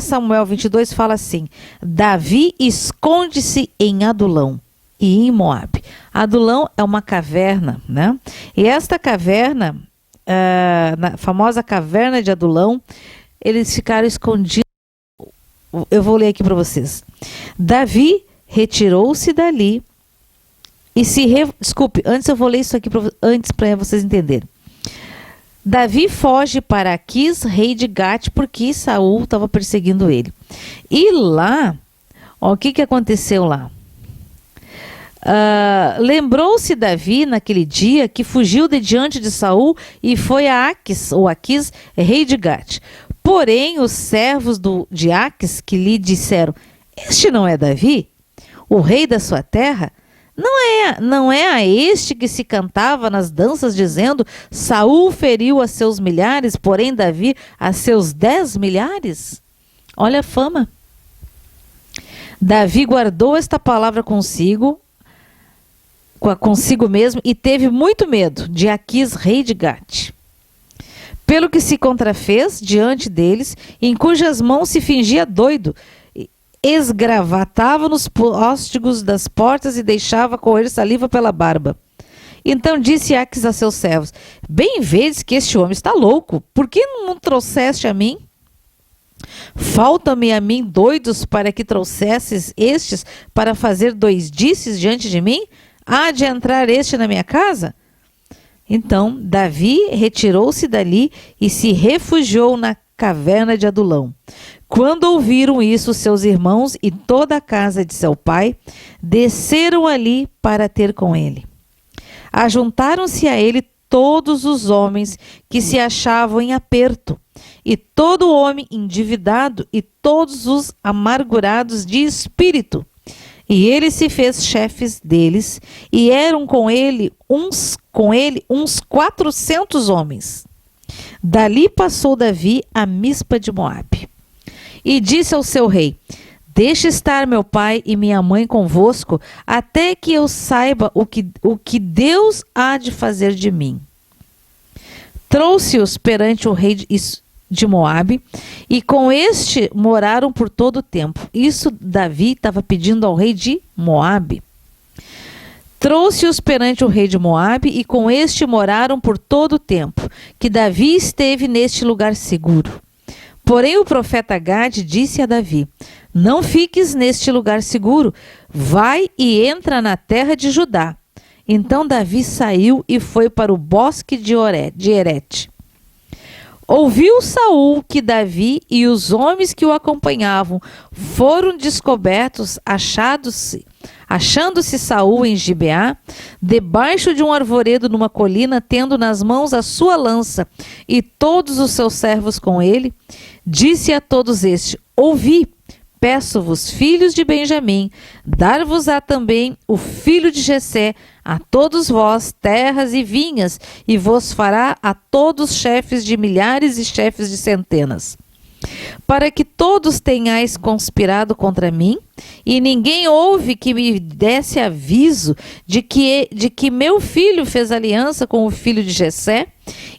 Speaker 1: Samuel 22 fala assim: Davi esconde-se em Adulão e em Moabe. Adulão é uma caverna, né? E esta caverna, na famosa caverna de Adulão, eles ficaram escondidos. Eu vou ler aqui para vocês. Davi retirou-se dali e desculpe, antes eu vou ler isso aqui antes para vocês entenderem. Davi foge para Aquis, rei de Gate, porque Saul estava perseguindo ele. E lá, o que aconteceu lá? Lembrou-se Davi naquele dia que fugiu de diante de Saul e foi a Aquis, rei de Gate. Porém, os servos de Aquis que lhe disseram: este não é Davi, o rei da sua terra? Não é a este que se cantava nas danças, dizendo: Saul feriu a seus milhares, porém Davi a seus 10 milhares? Olha a fama. Davi guardou esta palavra consigo mesmo, e teve muito medo de Aquis, rei de Gate. Pelo que se contrafez diante deles, em cujas mãos se fingia doido, esgravatava nos póstigos das portas e deixava correr saliva pela barba. Então disse Aquis a seus servos: bem vedes que este homem está louco, por que não trouxeste a mim? Falta-me a mim doidos para que trouxesses estes para fazer doidices diante de mim? Há de entrar este na minha casa? Então Davi retirou-se dali e se refugiou na caverna de Adulão. Quando ouviram isso, seus irmãos e toda a casa de seu pai desceram ali para ter com ele. Ajuntaram-se a ele todos os homens que se achavam em aperto, e todo homem endividado, e todos os amargurados de espírito. E ele se fez chefes deles, e eram com ele uns 400 homens. Dali passou Davi a Mispa de Moabe. E disse ao seu rei: deixe estar meu pai e minha mãe convosco, até que eu saiba o que Deus há de fazer de mim. Trouxe-os perante o rei de Moabe, e com este moraram por todo o tempo. Isso Davi estava pedindo ao rei de Moabe. Trouxe-os perante o rei de Moabe, e com este moraram por todo o tempo, que Davi esteve neste lugar seguro. Porém o profeta Gade disse a Davi: não fiques neste lugar seguro, vai e entra na terra de Judá. Então Davi saiu e foi para o bosque de Herete. Ouviu Saul que Davi e os homens que o acompanhavam foram descobertos, achando-se Saul em Gibeá, debaixo de um arvoredo numa colina, tendo nas mãos a sua lança e todos os seus servos com ele. Disse a todos estes: ouvi, peço-vos, filhos de Benjamim, dar-vos-á também o filho de Jessé, a todos vós terras e vinhas, e vos fará a todos chefes de milhares e chefes de centenas. Para que todos tenhais conspirado contra mim, e ninguém houve que me desse aviso de que meu filho fez aliança com o filho de Jessé,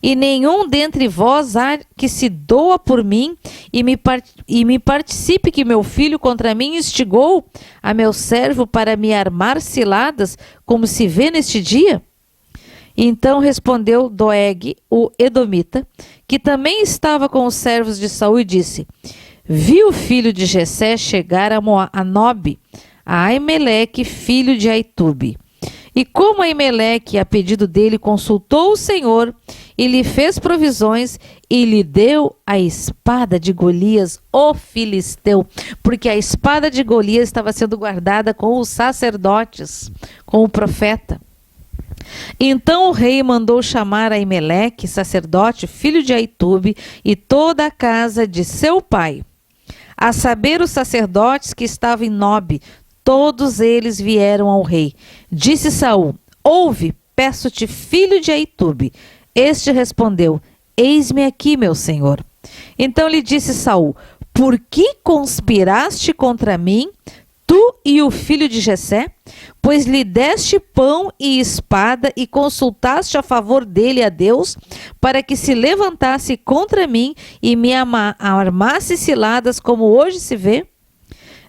Speaker 1: e nenhum dentre vós há que se doa por mim, e me participe que meu filho contra mim instigou a meu servo para me armar ciladas, como se vê neste dia? Então respondeu Doeg, o edomita, que também estava com os servos de Saul, e disse: vi o filho de Jessé chegar a Nobe, a Aimeleque, filho de Aitube. E como Aimeleque, a pedido dele, consultou o Senhor, e lhe fez provisões, e lhe deu a espada de Golias, o filisteu, porque a espada de Golias estava sendo guardada com os sacerdotes, com o profeta. Então o rei mandou chamar Aimeleque, sacerdote, filho de Aitube, e toda a casa de seu pai, a saber, os sacerdotes que estavam em Nobe. Todos eles vieram ao rei. Disse Saul: ouve, peço-te, filho de Aitube. Este respondeu: eis-me aqui, meu senhor. Então lhe disse Saul: por que conspiraste contra mim, tu e o filho de Jessé? Pois lhe deste pão e espada, e consultaste a favor dele a Deus, para que se levantasse contra mim e me armasse ciladas, como hoje se vê?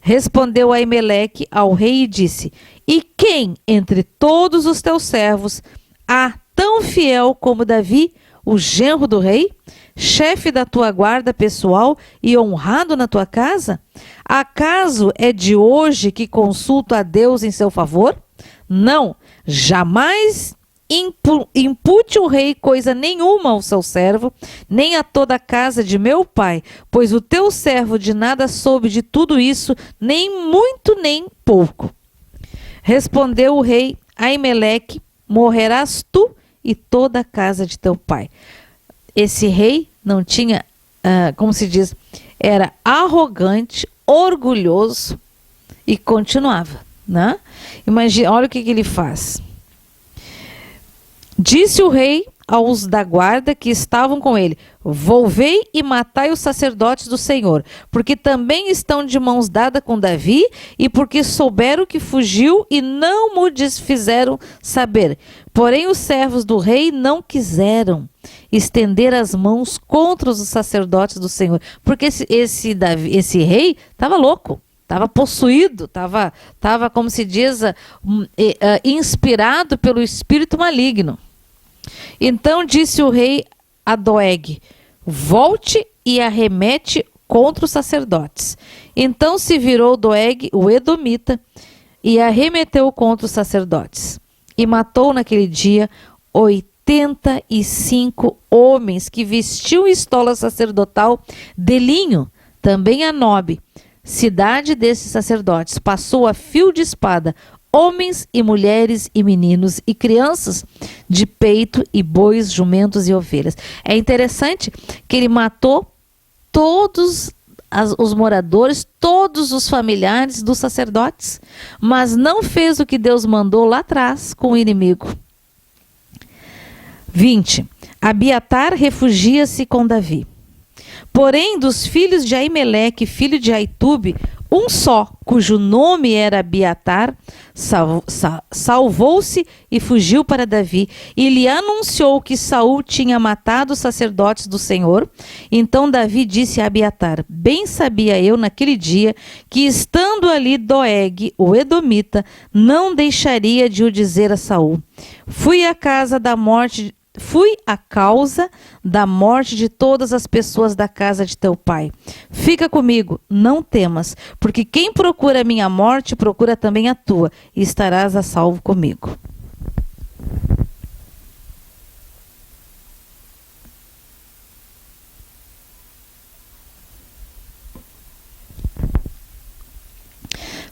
Speaker 1: Respondeu Aimeleque ao rei e disse: e quem entre todos os teus servos há tão fiel como Davi, o genro do rei, chefe da tua guarda pessoal e honrado na tua casa? Acaso é de hoje que consulto a Deus em seu favor? Não, jamais impute o rei coisa nenhuma ao seu servo, nem a toda a casa de meu pai, pois o teu servo de nada soube de tudo isso, nem muito nem pouco. Respondeu o rei Aimeleque: morrerás tu e toda a casa de teu pai. Esse rei não tinha, como se diz, era arrogante, orgulhoso, e continuava, né? Imagina, olha o que ele faz. Disse o rei aos da guarda que estavam com ele: volvei e matai os sacerdotes do Senhor, porque também estão de mãos dadas com Davi, e porque souberam que fugiu e não mo fizeram saber. Porém os servos do rei não quiseram estender as mãos contra os sacerdotes do Senhor, porque esse rei estava louco, estava possuído, estava, como se diz, inspirado pelo espírito maligno. Então disse o rei a Doeg: volte e arremete contra os sacerdotes. Então se virou Doeg, o edomita, e arremeteu contra os sacerdotes, e matou naquele dia 85 homens que vestiam estola sacerdotal de linho. Também a Nobe, cidade desses sacerdotes, passou a fio de espada homens e mulheres e meninos e crianças de peito, e bois, jumentos e ovelhas. É interessante que ele matou todos os moradores, todos os familiares dos sacerdotes, mas não fez o que Deus mandou lá atrás com o inimigo. 20. Abiatar refugia-se com Davi. Porém, dos filhos de Aimeleque, filho de Aitube, um só cujo nome era Abiatar, salvou-se e fugiu para Davi, e lhe anunciou que Saul tinha matado os sacerdotes do Senhor. Então Davi disse a Abiatar: bem sabia eu naquele dia que, estando ali Doeg, o edomita, não deixaria de o dizer a Saul: fui a causa da morte de todas as pessoas da casa de teu pai. Fica comigo, não temas, porque quem procura a minha morte, procura também a tua, e estarás a salvo comigo.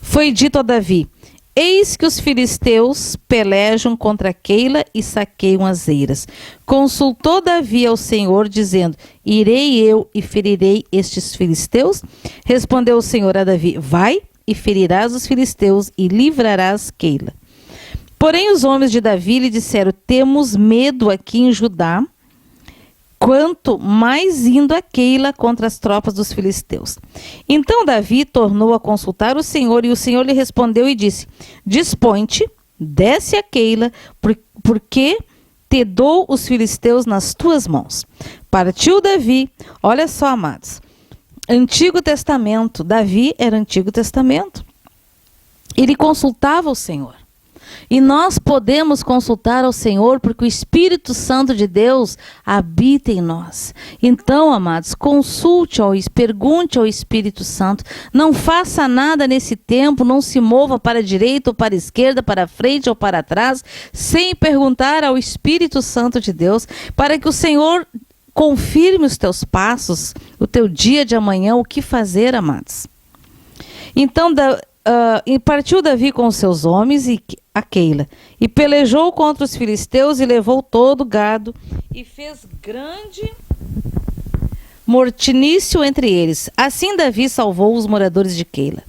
Speaker 1: Foi dito a Davi: eis que os filisteus pelejam contra Keila e saqueiam as eiras. Consultou Davi ao Senhor, dizendo: irei eu e ferirei estes filisteus? Respondeu o Senhor a Davi: vai e ferirás os filisteus e livrarás Keila. Porém os homens de Davi lhe disseram: temos medo aqui em Judá, quanto mais indo a Keila contra as tropas dos filisteus. Então Davi tornou a consultar o Senhor, e o Senhor lhe respondeu e disse: dispõe-te, desce a Keila, porque te dou os filisteus nas tuas mãos. Partiu Davi. Olha só, amados, Antigo Testamento. Davi era Antigo Testamento. Ele consultava o Senhor. E nós podemos consultar ao Senhor porque o Espírito Santo de Deus habita em nós. Então, amados, pergunte ao Espírito Santo. Não faça nada nesse tempo, não se mova para a direita ou para a esquerda, para a frente ou para trás, sem perguntar ao Espírito Santo de Deus, para que o Senhor confirme os teus passos, o teu dia de amanhã, o que fazer, amados. Então, partiu Davi com os seus homens a Keila, e pelejou contra os filisteus, e levou todo o gado, e fez grande mortinício entre eles. Assim Davi salvou os moradores de Keila.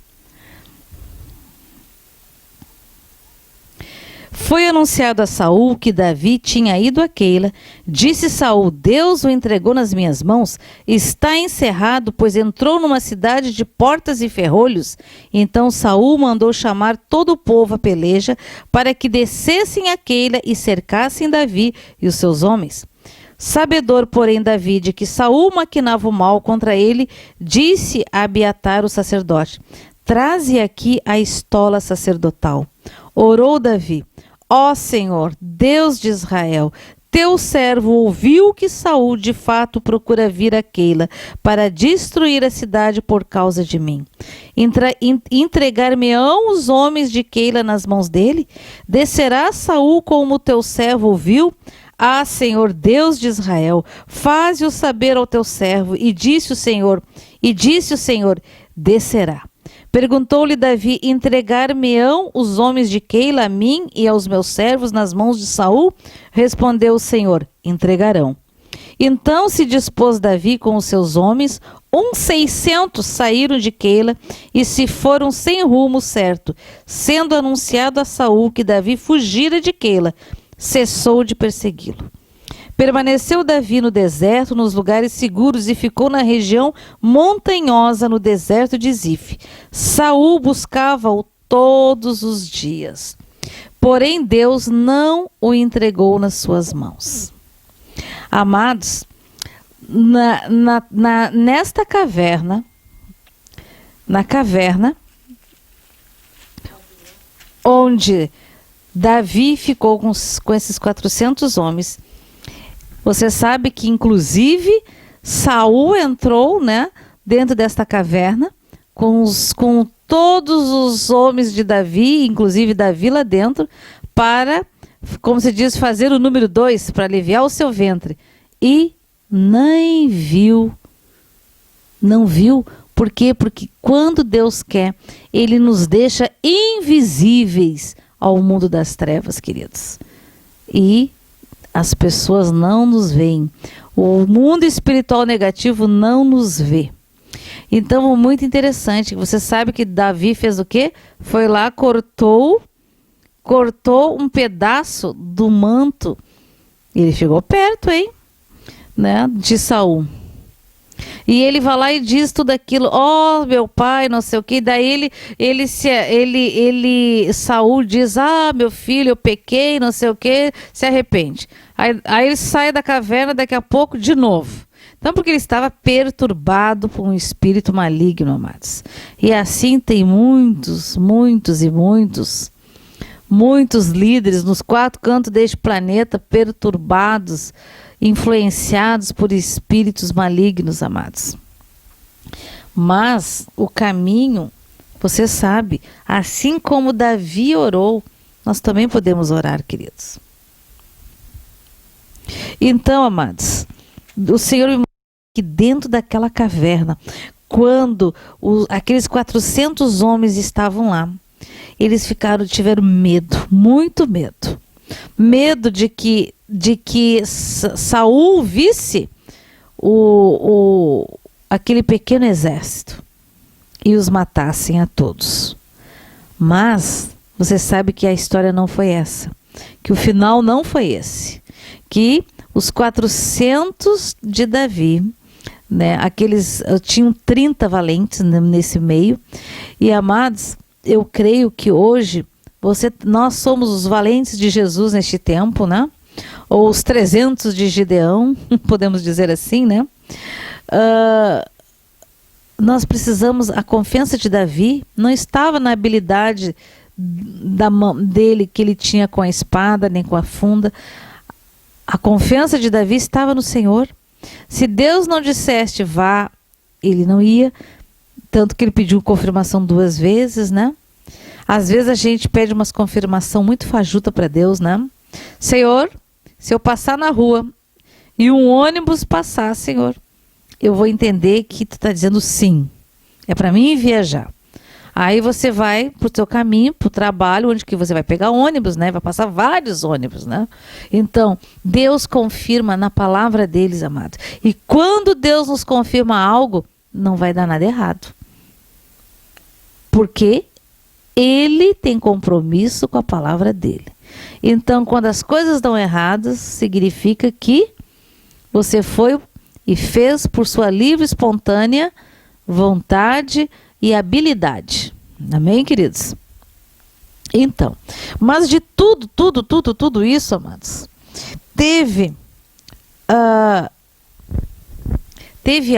Speaker 1: Foi anunciado a Saul que Davi tinha ido a Keila. Disse Saul: Deus o entregou nas minhas mãos, está encerrado, pois entrou numa cidade de portas e ferrolhos. Então Saul mandou chamar todo o povo à peleja, para que descessem a Keila e cercassem Davi e os seus homens. Sabedor, porém, Davi de que Saul maquinava o mal contra ele, disse a Abiatar o sacerdote: traze aqui a estola sacerdotal. Orou Davi: ó Senhor, Deus de Israel, teu servo ouviu que Saul de fato procura vir a Keila para destruir a cidade por causa de mim. Entregar-me-ão os homens de Keila nas mãos dele? Descerá Saul como teu servo ouviu? Ah, Senhor, Deus de Israel, faze-o saber ao teu servo. E disse o Senhor, descerá. Perguntou-lhe Davi: entregar-me-ão os homens de Keila a mim e aos meus servos nas mãos de Saul? Respondeu o Senhor: entregarão. Então se dispôs Davi com os seus homens, 600 saíram de Keila e se foram sem rumo certo. Sendo anunciado a Saul que Davi fugira de Keila, cessou de persegui-lo. Permaneceu Davi no deserto, nos lugares seguros, e ficou na região montanhosa, no deserto de Zif. Saul buscava-o todos os dias, porém Deus não o entregou nas suas mãos. Amados, nesta caverna, onde Davi ficou com esses 400 homens, você sabe que, inclusive, Saul entrou, dentro desta caverna, com todos os homens de Davi, inclusive Davi lá dentro, para, como se diz, fazer o número 2, para aliviar o seu ventre. E nem viu. Não viu. Por quê? Porque quando Deus quer, Ele nos deixa invisíveis ao mundo das trevas, queridos. E as pessoas não nos veem. O mundo espiritual negativo não nos vê. Então, muito interessante. Você sabe que Davi fez o quê? Foi lá, cortou um pedaço do manto. Ele chegou perto, de Saul. E ele vai lá e diz tudo aquilo, ó, meu pai, não sei o que. Daí Saul diz, meu filho, eu pequei, não sei o que, se arrepende. Aí ele sai da caverna daqui a pouco de novo. Então, porque ele estava perturbado por um espírito maligno, amados. E assim tem muitos líderes nos 4 cantos deste planeta perturbados, influenciados por espíritos malignos, amados. Mas o caminho, você sabe, assim como Davi orou, nós também podemos orar, queridos. Então, amados, o Senhor me mostrou que dentro daquela caverna, quando aqueles 400 homens estavam lá, eles tiveram medo, muito medo. Medo de que Saul visse aquele pequeno exército e os matassem a todos. Mas você sabe que a história não foi essa, que o final não foi esse, que os 400 de Davi, né, tinham 30 valentes nesse meio, e amados, eu creio que hoje nós somos os valentes de Jesus neste tempo, né? Ou os 300 de Gideão, podemos dizer assim, né? Nós precisamos, a confiança de Davi não estava na habilidade da mão dele que ele tinha com a espada, nem com a funda. A confiança de Davi estava no Senhor. Se Deus não dissesse vá, ele não ia, tanto que ele pediu confirmação 2 vezes, né? Às vezes a gente pede umas confirmação muito fajuta para Deus, né? Senhor, se eu passar na rua e um ônibus passar, Senhor, eu vou entender que tu está dizendo sim. É para mim viajar. Aí você vai pro teu caminho, pro trabalho, onde que você vai pegar ônibus, né? Vai passar vários ônibus, né? Então, Deus confirma na palavra deles, amados. E quando Deus nos confirma algo, não vai dar nada errado. Porque Ele tem compromisso com a palavra dele. Então, quando as coisas dão erradas, significa que você foi e fez por sua livre, espontânea vontade e habilidade. Amém, queridos? Então, mas de tudo isso, amados, teve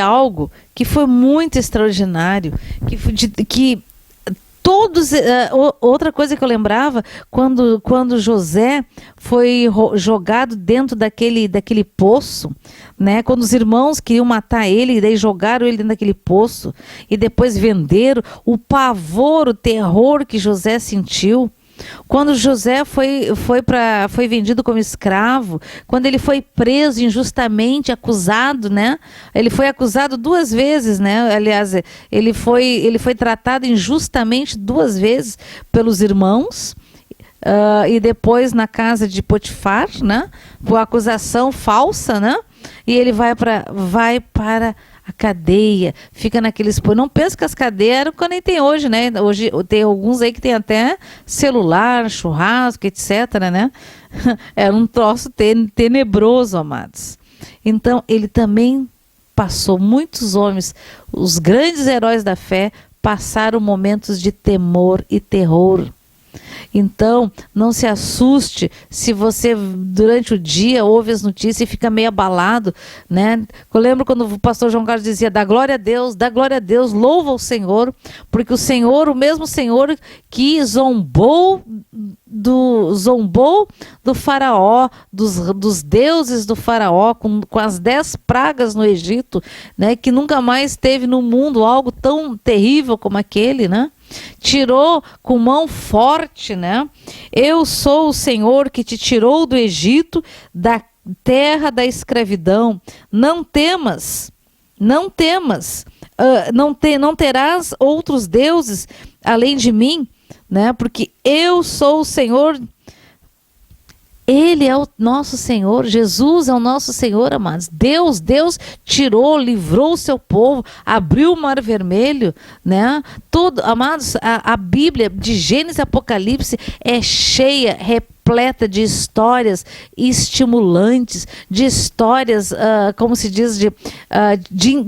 Speaker 1: algo que foi muito extraordinário, que todos, outra coisa que eu lembrava, quando José foi jogado dentro daquele poço, né? Quando os irmãos queriam matar ele, e daí jogaram ele dentro daquele poço, e depois venderam, o pavor, o terror que José sentiu. Quando José foi vendido como escravo, quando ele foi preso injustamente, acusado, né? Ele foi acusado 2 vezes, né? Aliás, ele foi tratado injustamente 2 vezes pelos irmãos, e depois na casa de Potifar, né? Por acusação falsa, né? E ele vai para a cadeia, fica naqueles... Não pensa que as cadeias eram que nem tem hoje, né? Hoje tem alguns aí que tem até celular, churrasco, etc, né? Era um troço tenebroso, amados. Então, ele também passou, muitos homens, os grandes heróis da fé, passaram momentos de temor e terror. Então, não se assuste se você durante o dia ouve as notícias e fica meio abalado, né? Eu lembro quando o pastor João Carlos dizia, dá glória a Deus, louva o Senhor, porque o mesmo Senhor que zombou do faraó, dos deuses do faraó, com as 10 pragas no Egito, né? Que nunca mais teve no mundo algo tão terrível como aquele, né? Tirou com mão forte, né? Eu sou o Senhor que te tirou do Egito, da terra da escravidão. Não temas, não terás outros deuses além de mim, né? Porque eu sou o Senhor. Ele é o nosso Senhor, Jesus é o nosso Senhor, amados. Deus tirou, livrou o seu povo, abriu o mar vermelho, amados, a Bíblia de Gênesis e Apocalipse é cheia, repleta repleta de histórias estimulantes, de histórias, como se diz,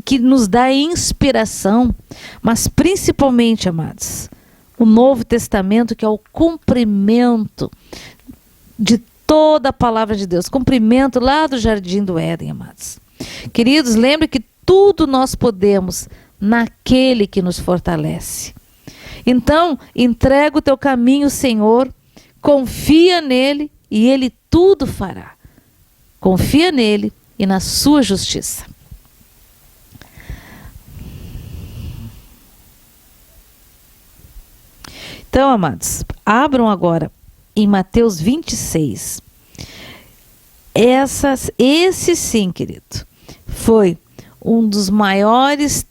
Speaker 1: que nos dá inspiração, mas principalmente, amados, o Novo Testamento, que é o cumprimento de toda a palavra de Deus, cumprimento lá do Jardim do Éden, amados. Queridos, lembre que tudo nós podemos naquele que nos fortalece. Então, entrega o teu caminho, Senhor, confia nele e ele tudo fará. Confia nele e na sua justiça. Então, amados, abram agora em Mateus 26. Esse sim, querido, foi um dos maiores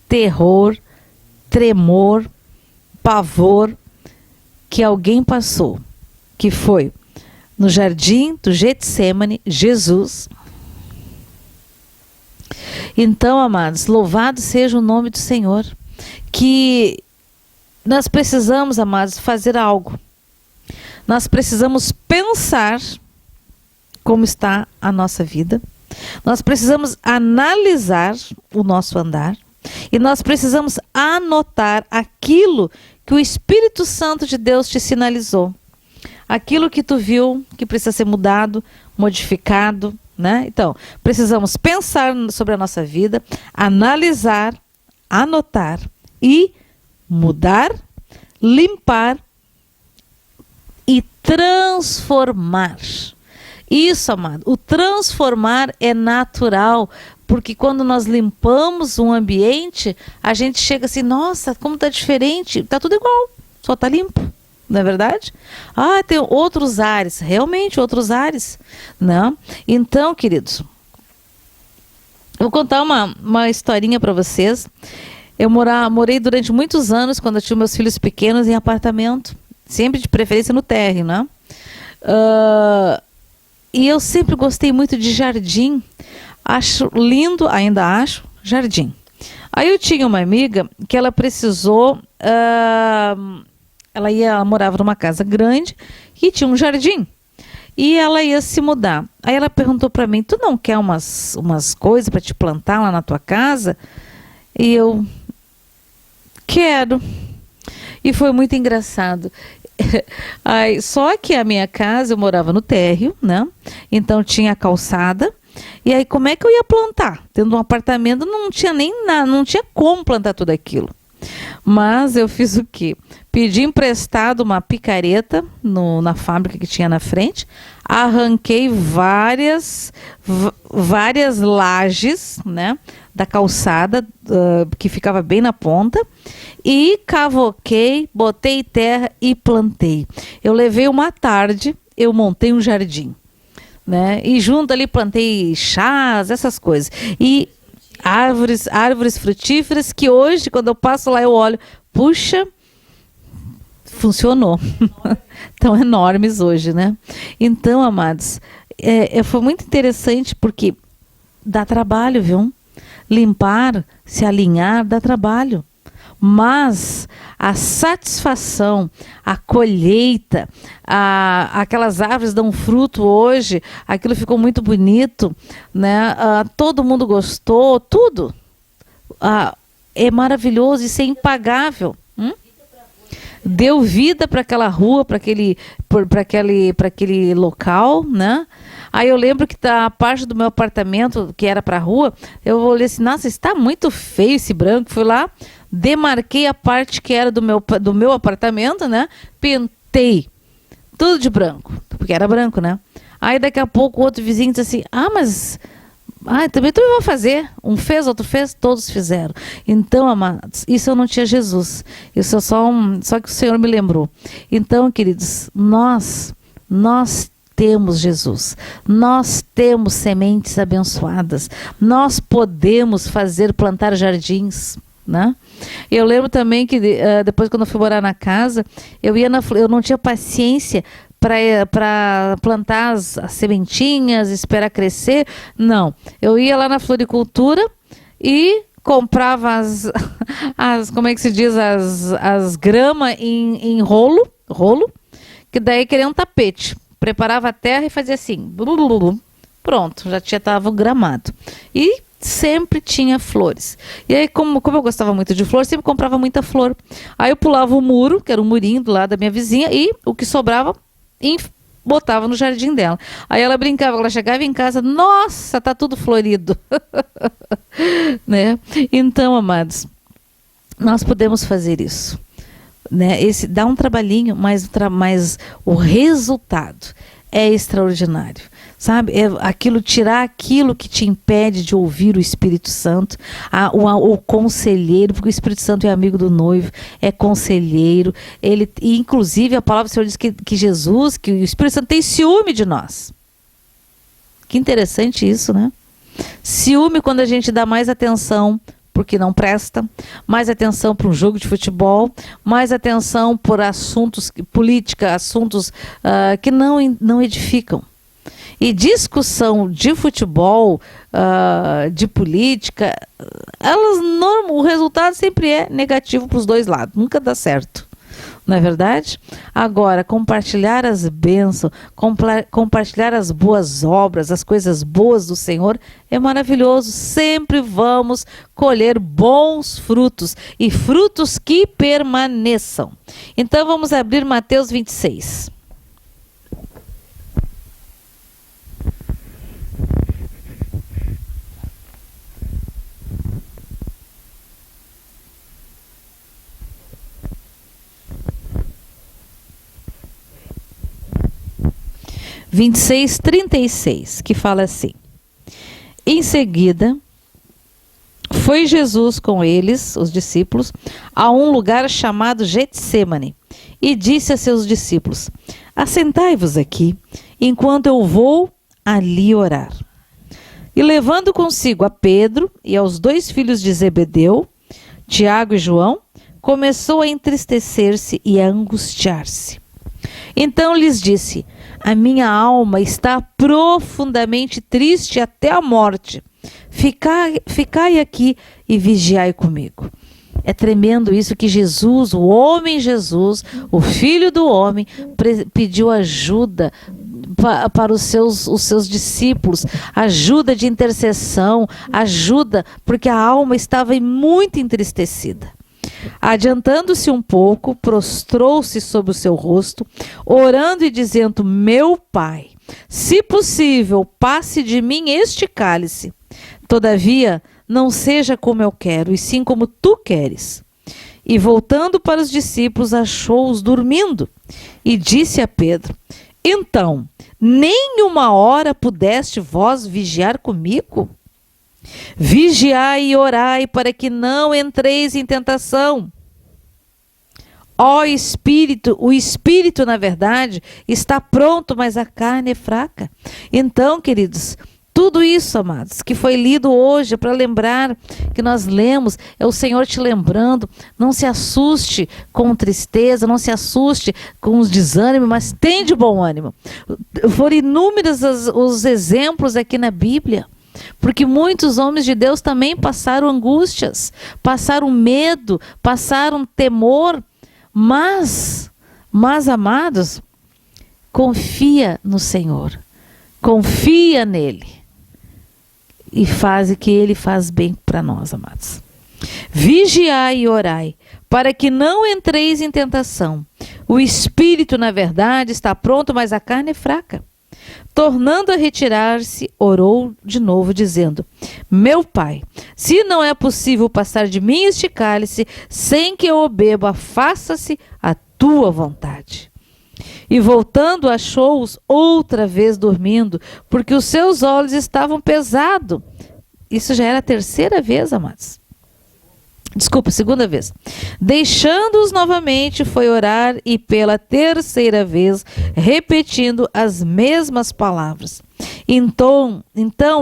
Speaker 1: terror, tremor, pavor que alguém passou, que foi no jardim do Getsemane, Jesus. Então, amados, louvado seja o nome do Senhor, que nós precisamos, amados, fazer algo. Nós precisamos pensar como está a nossa vida. Nós precisamos analisar o nosso andar. E nós precisamos anotar aquilo que o Espírito Santo de Deus te sinalizou. Aquilo que tu viu que precisa ser mudado, modificado, né? Então, precisamos pensar sobre a nossa vida, analisar, anotar e mudar, limpar e transformar. Isso, amado, o transformar é natural, porque quando nós limpamos um ambiente, a gente chega assim, nossa, como está diferente, está tudo igual, só está limpo, não é verdade? Ah, tem outros ares, realmente outros ares, não? Então, queridos, eu vou contar uma historinha para vocês. Eu morei durante muitos anos, quando eu tinha meus filhos pequenos, em apartamento, sempre de preferência no térreo, né? E eu sempre gostei muito de jardim. Acho lindo, ainda acho, jardim. Aí eu tinha uma amiga que ela precisou, ela morava numa casa grande e tinha um jardim. E ela ia se mudar. Aí ela perguntou para mim, tu não quer umas coisas para te plantar lá na tua casa? E eu, quero. E foi muito engraçado. Aí, só que a minha casa, eu morava no térreo, né? Então tinha a calçada. E aí como é que eu ia plantar? Tendo um apartamento não tinha nem nada, não tinha como plantar tudo aquilo. Mas eu fiz o quê? Pedi emprestado uma picareta na fábrica que tinha na frente, arranquei várias lajes, né, da calçada, que ficava bem na ponta, e cavoquei, botei terra e plantei. Eu levei uma tarde, eu montei um jardim, né, e junto ali plantei chás, essas coisas. E árvores frutíferas que hoje, quando eu passo lá, eu olho, puxa, funcionou. Tão enormes hoje, né? Então, amados, foi muito interessante porque dá trabalho, viu? Limpar, se alinhar, dá trabalho. Mas a satisfação, a colheita, aquelas árvores dão fruto hoje, aquilo ficou muito bonito, né? Todo mundo gostou, tudo. É maravilhoso, isso é impagável. Deu vida para aquela rua, para aquele local, né? Aí eu lembro que a parte do meu apartamento, que era para a rua, eu olhei assim, nossa, está muito feio esse branco. Fui lá, demarquei a parte que era do meu apartamento, né? Pintei tudo de branco, porque era branco, né? Aí daqui a pouco o outro vizinho disse assim, mas também tu vai fazer. Um fez, outro fez, todos fizeram. Então, amados, isso eu não tinha Jesus. Isso é só que o Senhor me lembrou. Então, queridos, nós temos Jesus. Nós temos sementes abençoadas. Nós podemos plantar jardins, né? Eu lembro também que depois, quando eu fui morar na casa, eu não tinha paciência para plantar as sementinhas, esperar crescer. Não, eu ia lá na floricultura e comprava como é que se diz, as gramas em rolo, que daí queria um tapete. preparava a terra e fazia assim, blulululu. Pronto, já estava o gramado. E sempre tinha flores. E aí, como eu gostava muito de flor, sempre comprava muita flor. Aí eu pulava o muro, que era um murinho do lado da minha vizinha, e o que sobrava, botava no jardim dela. Aí ela brincava, ela chegava em casa, nossa, tá tudo florido. Né? Então, amados, nós podemos fazer isso. Né? Esse dá um trabalhinho, mas o resultado é extraordinário. Sabe, tirar aquilo que te impede de ouvir o Espírito Santo, o conselheiro, porque o Espírito Santo é amigo do noivo, é conselheiro, e inclusive a palavra do Senhor diz que Jesus, que o Espírito Santo tem ciúme de nós. Que interessante isso, né? Ciúme quando a gente dá mais atenção porque não presta, mais atenção para um jogo de futebol, mais atenção por assuntos, política, assuntos que não edificam. E discussão de futebol, de política, o resultado sempre é negativo para os dois lados, nunca dá certo, não é verdade? Agora, compartilhar as bênçãos, compartilhar as boas obras, as coisas boas do Senhor é maravilhoso, sempre vamos colher bons frutos e frutos que permaneçam. Então vamos abrir Mateus 26. (26, 36), que fala assim: Em seguida, foi Jesus com eles, os discípulos, a um lugar chamado Getsêmani, e disse a seus discípulos: Assentai-vos aqui, enquanto eu vou ali orar. E levando consigo a Pedro e aos 2 filhos de Zebedeu, Tiago e João, começou a entristecer-se e a angustiar-se. Então lhes disse: A minha alma está profundamente triste até a morte. Ficai aqui e vigiai comigo. É tremendo isso que Jesus, o homem Jesus, o Filho do homem, pediu ajuda para os seus discípulos, ajuda de intercessão, ajuda, porque a alma estava muito entristecida. Adiantando-se um pouco, prostrou-se sobre o seu rosto, orando e dizendo: Meu Pai, se possível, passe de mim este cálice. Todavia, não seja como eu quero, e sim como tu queres. E voltando para os discípulos, achou-os dormindo, e disse a Pedro: Então, nem uma hora pudeste vós vigiar comigo? Vigiai e orai para que não entreis em tentação. Ó Espírito, o Espírito, na verdade, está pronto, mas a carne é fraca. Então, queridos, tudo isso, amados, que foi lido hoje, para lembrar que nós lemos, é o Senhor te lembrando, não se assuste com tristeza, não se assuste com os desânimos, mas tem de bom ânimo. Foram inúmeros os exemplos aqui na Bíblia. Porque muitos homens de Deus também passaram angústias, passaram medo, passaram temor, mas amados, confia no Senhor, confia nele e faz que ele faz bem para nós, amados. Vigiai e orai, para que não entreis em tentação. O espírito, na verdade, está pronto, mas a carne é fraca. Tornando a retirar-se, orou de novo, dizendo: Meu Pai, se não é possível passar de mim este cálice, sem que eu o beba, faça-se a tua vontade. E voltando, achou-os outra vez dormindo, porque os seus olhos estavam pesados. Isso já era a terceira vez, amados. Desculpa, segunda vez. Deixando-os novamente, foi orar e pela terceira vez, repetindo as mesmas palavras. Então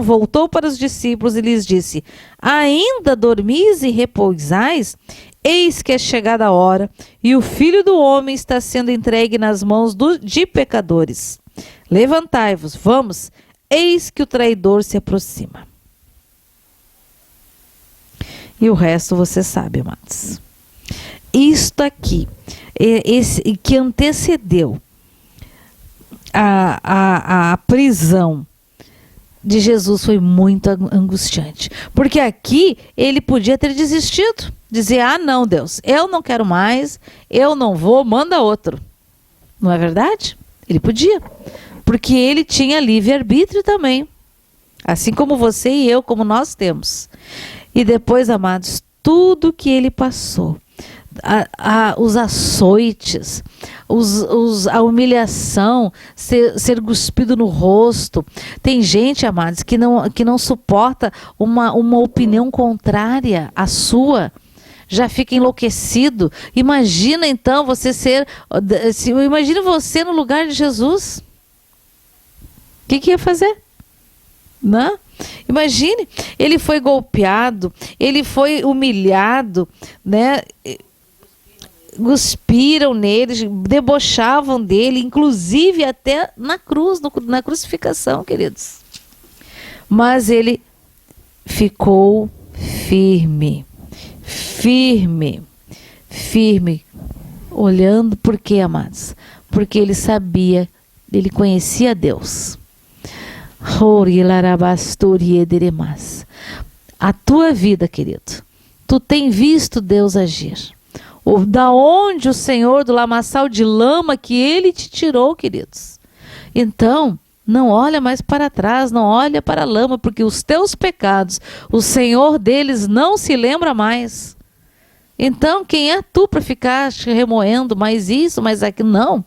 Speaker 1: voltou para os discípulos e lhes disse: Ainda dormis e repousais? Eis que é chegada a hora, e o Filho do Homem está sendo entregue nas mãos de pecadores. Levantai-vos, vamos, eis que o traidor se aproxima. E o resto você sabe, amados. Isto aqui, esse que antecedeu a prisão de Jesus foi muito angustiante. Porque aqui ele podia ter desistido. Dizer, ah não, Deus, eu não quero mais, eu não vou, manda outro. Não é verdade? Ele podia. Porque ele tinha livre-arbítrio também. Assim como você e eu, como nós temos. E depois, amados, tudo que ele passou, os açoites, a humilhação, ser cuspido no rosto. Tem gente, amados, que não suporta uma opinião contrária à sua. Já fica enlouquecido. Imagina então você imagina você no lugar de Jesus. O que ia fazer? Não? Imagine, ele foi golpeado, ele foi humilhado, né? Cuspiram nele, debochavam dele, inclusive até na cruz, na crucificação, queridos. Mas ele ficou firme, olhando. Por quê, amados? Porque ele sabia, ele conhecia Deus. A tua vida, querido, tu tem visto Deus agir. Da onde o Senhor, do lamaçal de lama que ele te tirou, queridos. Então, não olha mais para trás, não olha para a lama, porque os teus pecados, o Senhor deles não se lembra mais. Então, quem é tu para ficar remoendo mais isso, mais aquilo? Não.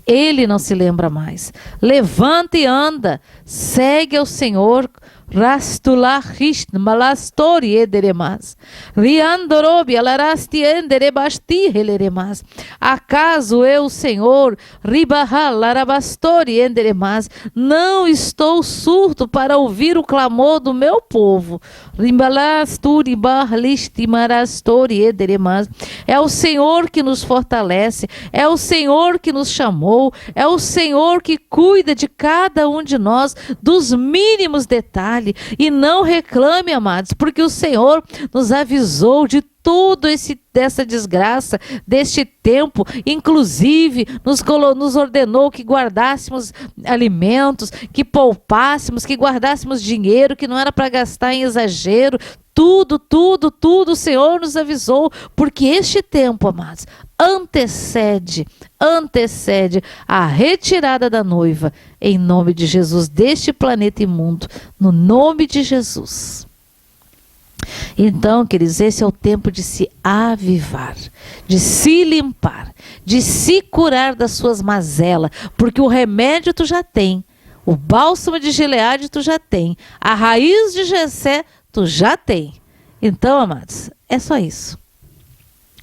Speaker 1: Ele não se lembra mais. Levanta e anda. Segue ao Senhor. Rastulahist malastori ederemas. Riandorobi alarasti enderebasti heleremas. Acaso eu, Senhor, ribahal larabastori enderemas, não estou surdo para ouvir o clamor do meu povo. Rimbalasturi barlisti marastori ederemas. É o Senhor que nos fortalece, é o Senhor que nos chamou, é o Senhor que cuida de cada um de nós, dos mínimos detalhes. E não reclame, amados, porque o Senhor nos avisou de tudo dessa desgraça, deste tempo, inclusive nos ordenou que guardássemos alimentos, que poupássemos, que guardássemos dinheiro, que não era para gastar em exagero. Tudo o Senhor nos avisou, porque este tempo, amados, antecede a retirada da noiva, em nome de Jesus, deste planeta imundo, no nome de Jesus. Então, queridos, esse é o tempo de se avivar, de se limpar, de se curar das suas mazelas, porque o remédio tu já tem, o bálsamo de Gileade tu já tem, a raiz de Jessé tu já tem. Então, amados, é só isso.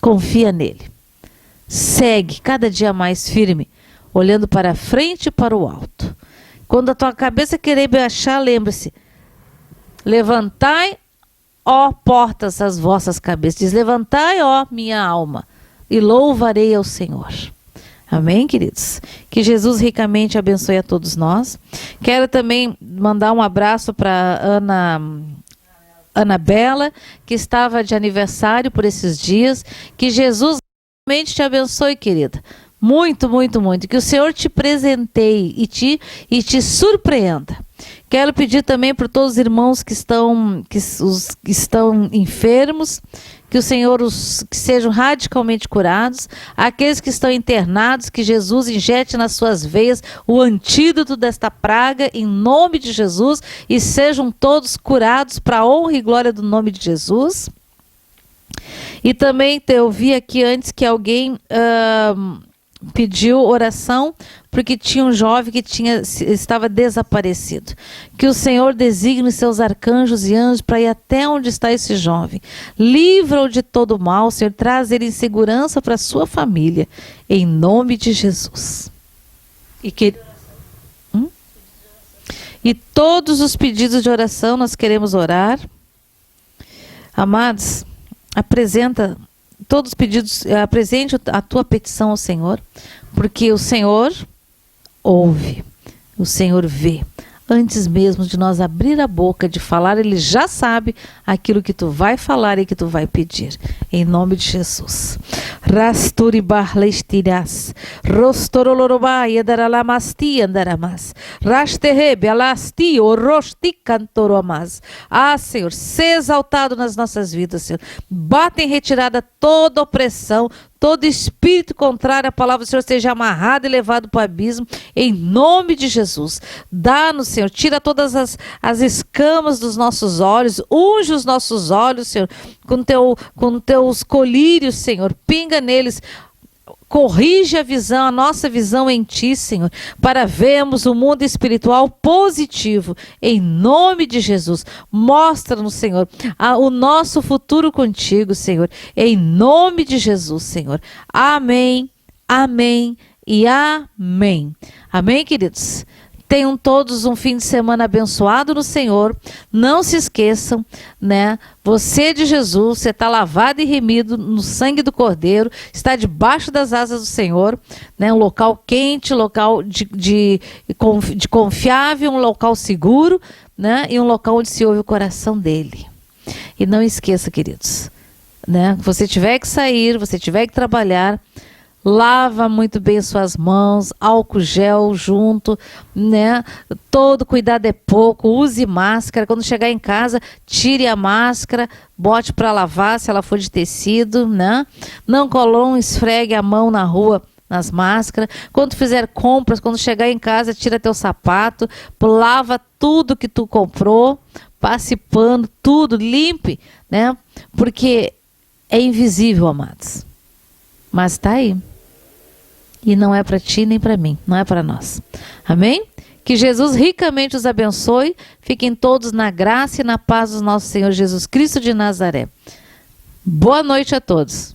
Speaker 1: Confia nele. Segue cada dia mais firme, olhando para frente e para o alto. Quando a tua cabeça querer baixar, lembre-se: levantai, ó portas, as vossas cabeças. Diz: levantai, ó minha alma, e louvarei ao Senhor. Amém, queridos? Que Jesus ricamente abençoe a todos nós. Quero também mandar um abraço para Ana Bela, que estava de aniversário por esses dias. Que Jesus realmente te abençoe, querida. Muito, muito, muito. Que o Senhor te presenteie e te surpreenda. Quero pedir também para todos os irmãos que estão enfermos, que o Senhor que sejam radicalmente curados. Aqueles que estão internados, que Jesus injete nas suas veias o antídoto desta praga, em nome de Jesus, e sejam todos curados para a honra e glória do nome de Jesus. E também eu vi aqui antes que alguém pediu oração porque tinha um jovem que estava desaparecido. Que o Senhor designe seus arcanjos e anjos para ir até onde está esse jovem. Livra-o de todo mal, Senhor, traz ele em segurança para a sua família, em nome de Jesus. E todos os pedidos de oração nós queremos orar. Amados, apresenta todos os pedidos, apresente a tua petição ao Senhor, porque o Senhor ouve, o Senhor vê. Antes mesmo de nós abrir a boca de falar, Ele já sabe aquilo que tu vai falar e que tu vai pedir. Em nome de Jesus. Rasturi barlestiras, rostoroloroba yedaralamasти andaramas, rasterrebe alasti orosti cantoromas. Ah, Senhor, seja exaltado nas nossas vidas, Senhor. Bata em retirada toda opressão, todo espírito contrário à palavra do Senhor seja amarrado e levado para o abismo, em nome de Jesus. Dá-nos, Senhor, tira todas as escamas dos nossos olhos, unge os nossos olhos, Senhor, com teus colírios, Senhor, pinga neles. Corrige a visão, a nossa visão em Ti, Senhor, para vermos o mundo espiritual positivo, em nome de Jesus. Mostra-nos, Senhor, o nosso futuro contigo, Senhor, em nome de Jesus, Senhor. Amém, amém e amém. Amém, queridos? Tenham todos um fim de semana abençoado no Senhor. Não se esqueçam, né? Você de Jesus, você está lavado e remido no sangue do Cordeiro, está debaixo das asas do Senhor, né? Um local quente, local de confiável, um local seguro, né? E um local onde se ouve o coração dele. E não esqueça, queridos, né? Você tiver que sair, você tiver que trabalhar, lava muito bem suas mãos, álcool gel junto, né? Todo cuidado é pouco, use máscara. Quando chegar em casa, tire a máscara, bote para lavar se ela for de tecido, né? Não esfregue a mão na rua nas máscaras. Quando fizer compras, quando chegar em casa, tira teu sapato, lava tudo que tu comprou, passe pano, tudo, limpe, né? Porque é invisível, amados. Mas está aí. E não é para ti nem para mim, não é para nós. Amém? Que Jesus ricamente os abençoe. Fiquem todos na graça e na paz do nosso Senhor Jesus Cristo de Nazaré. Boa noite a todos.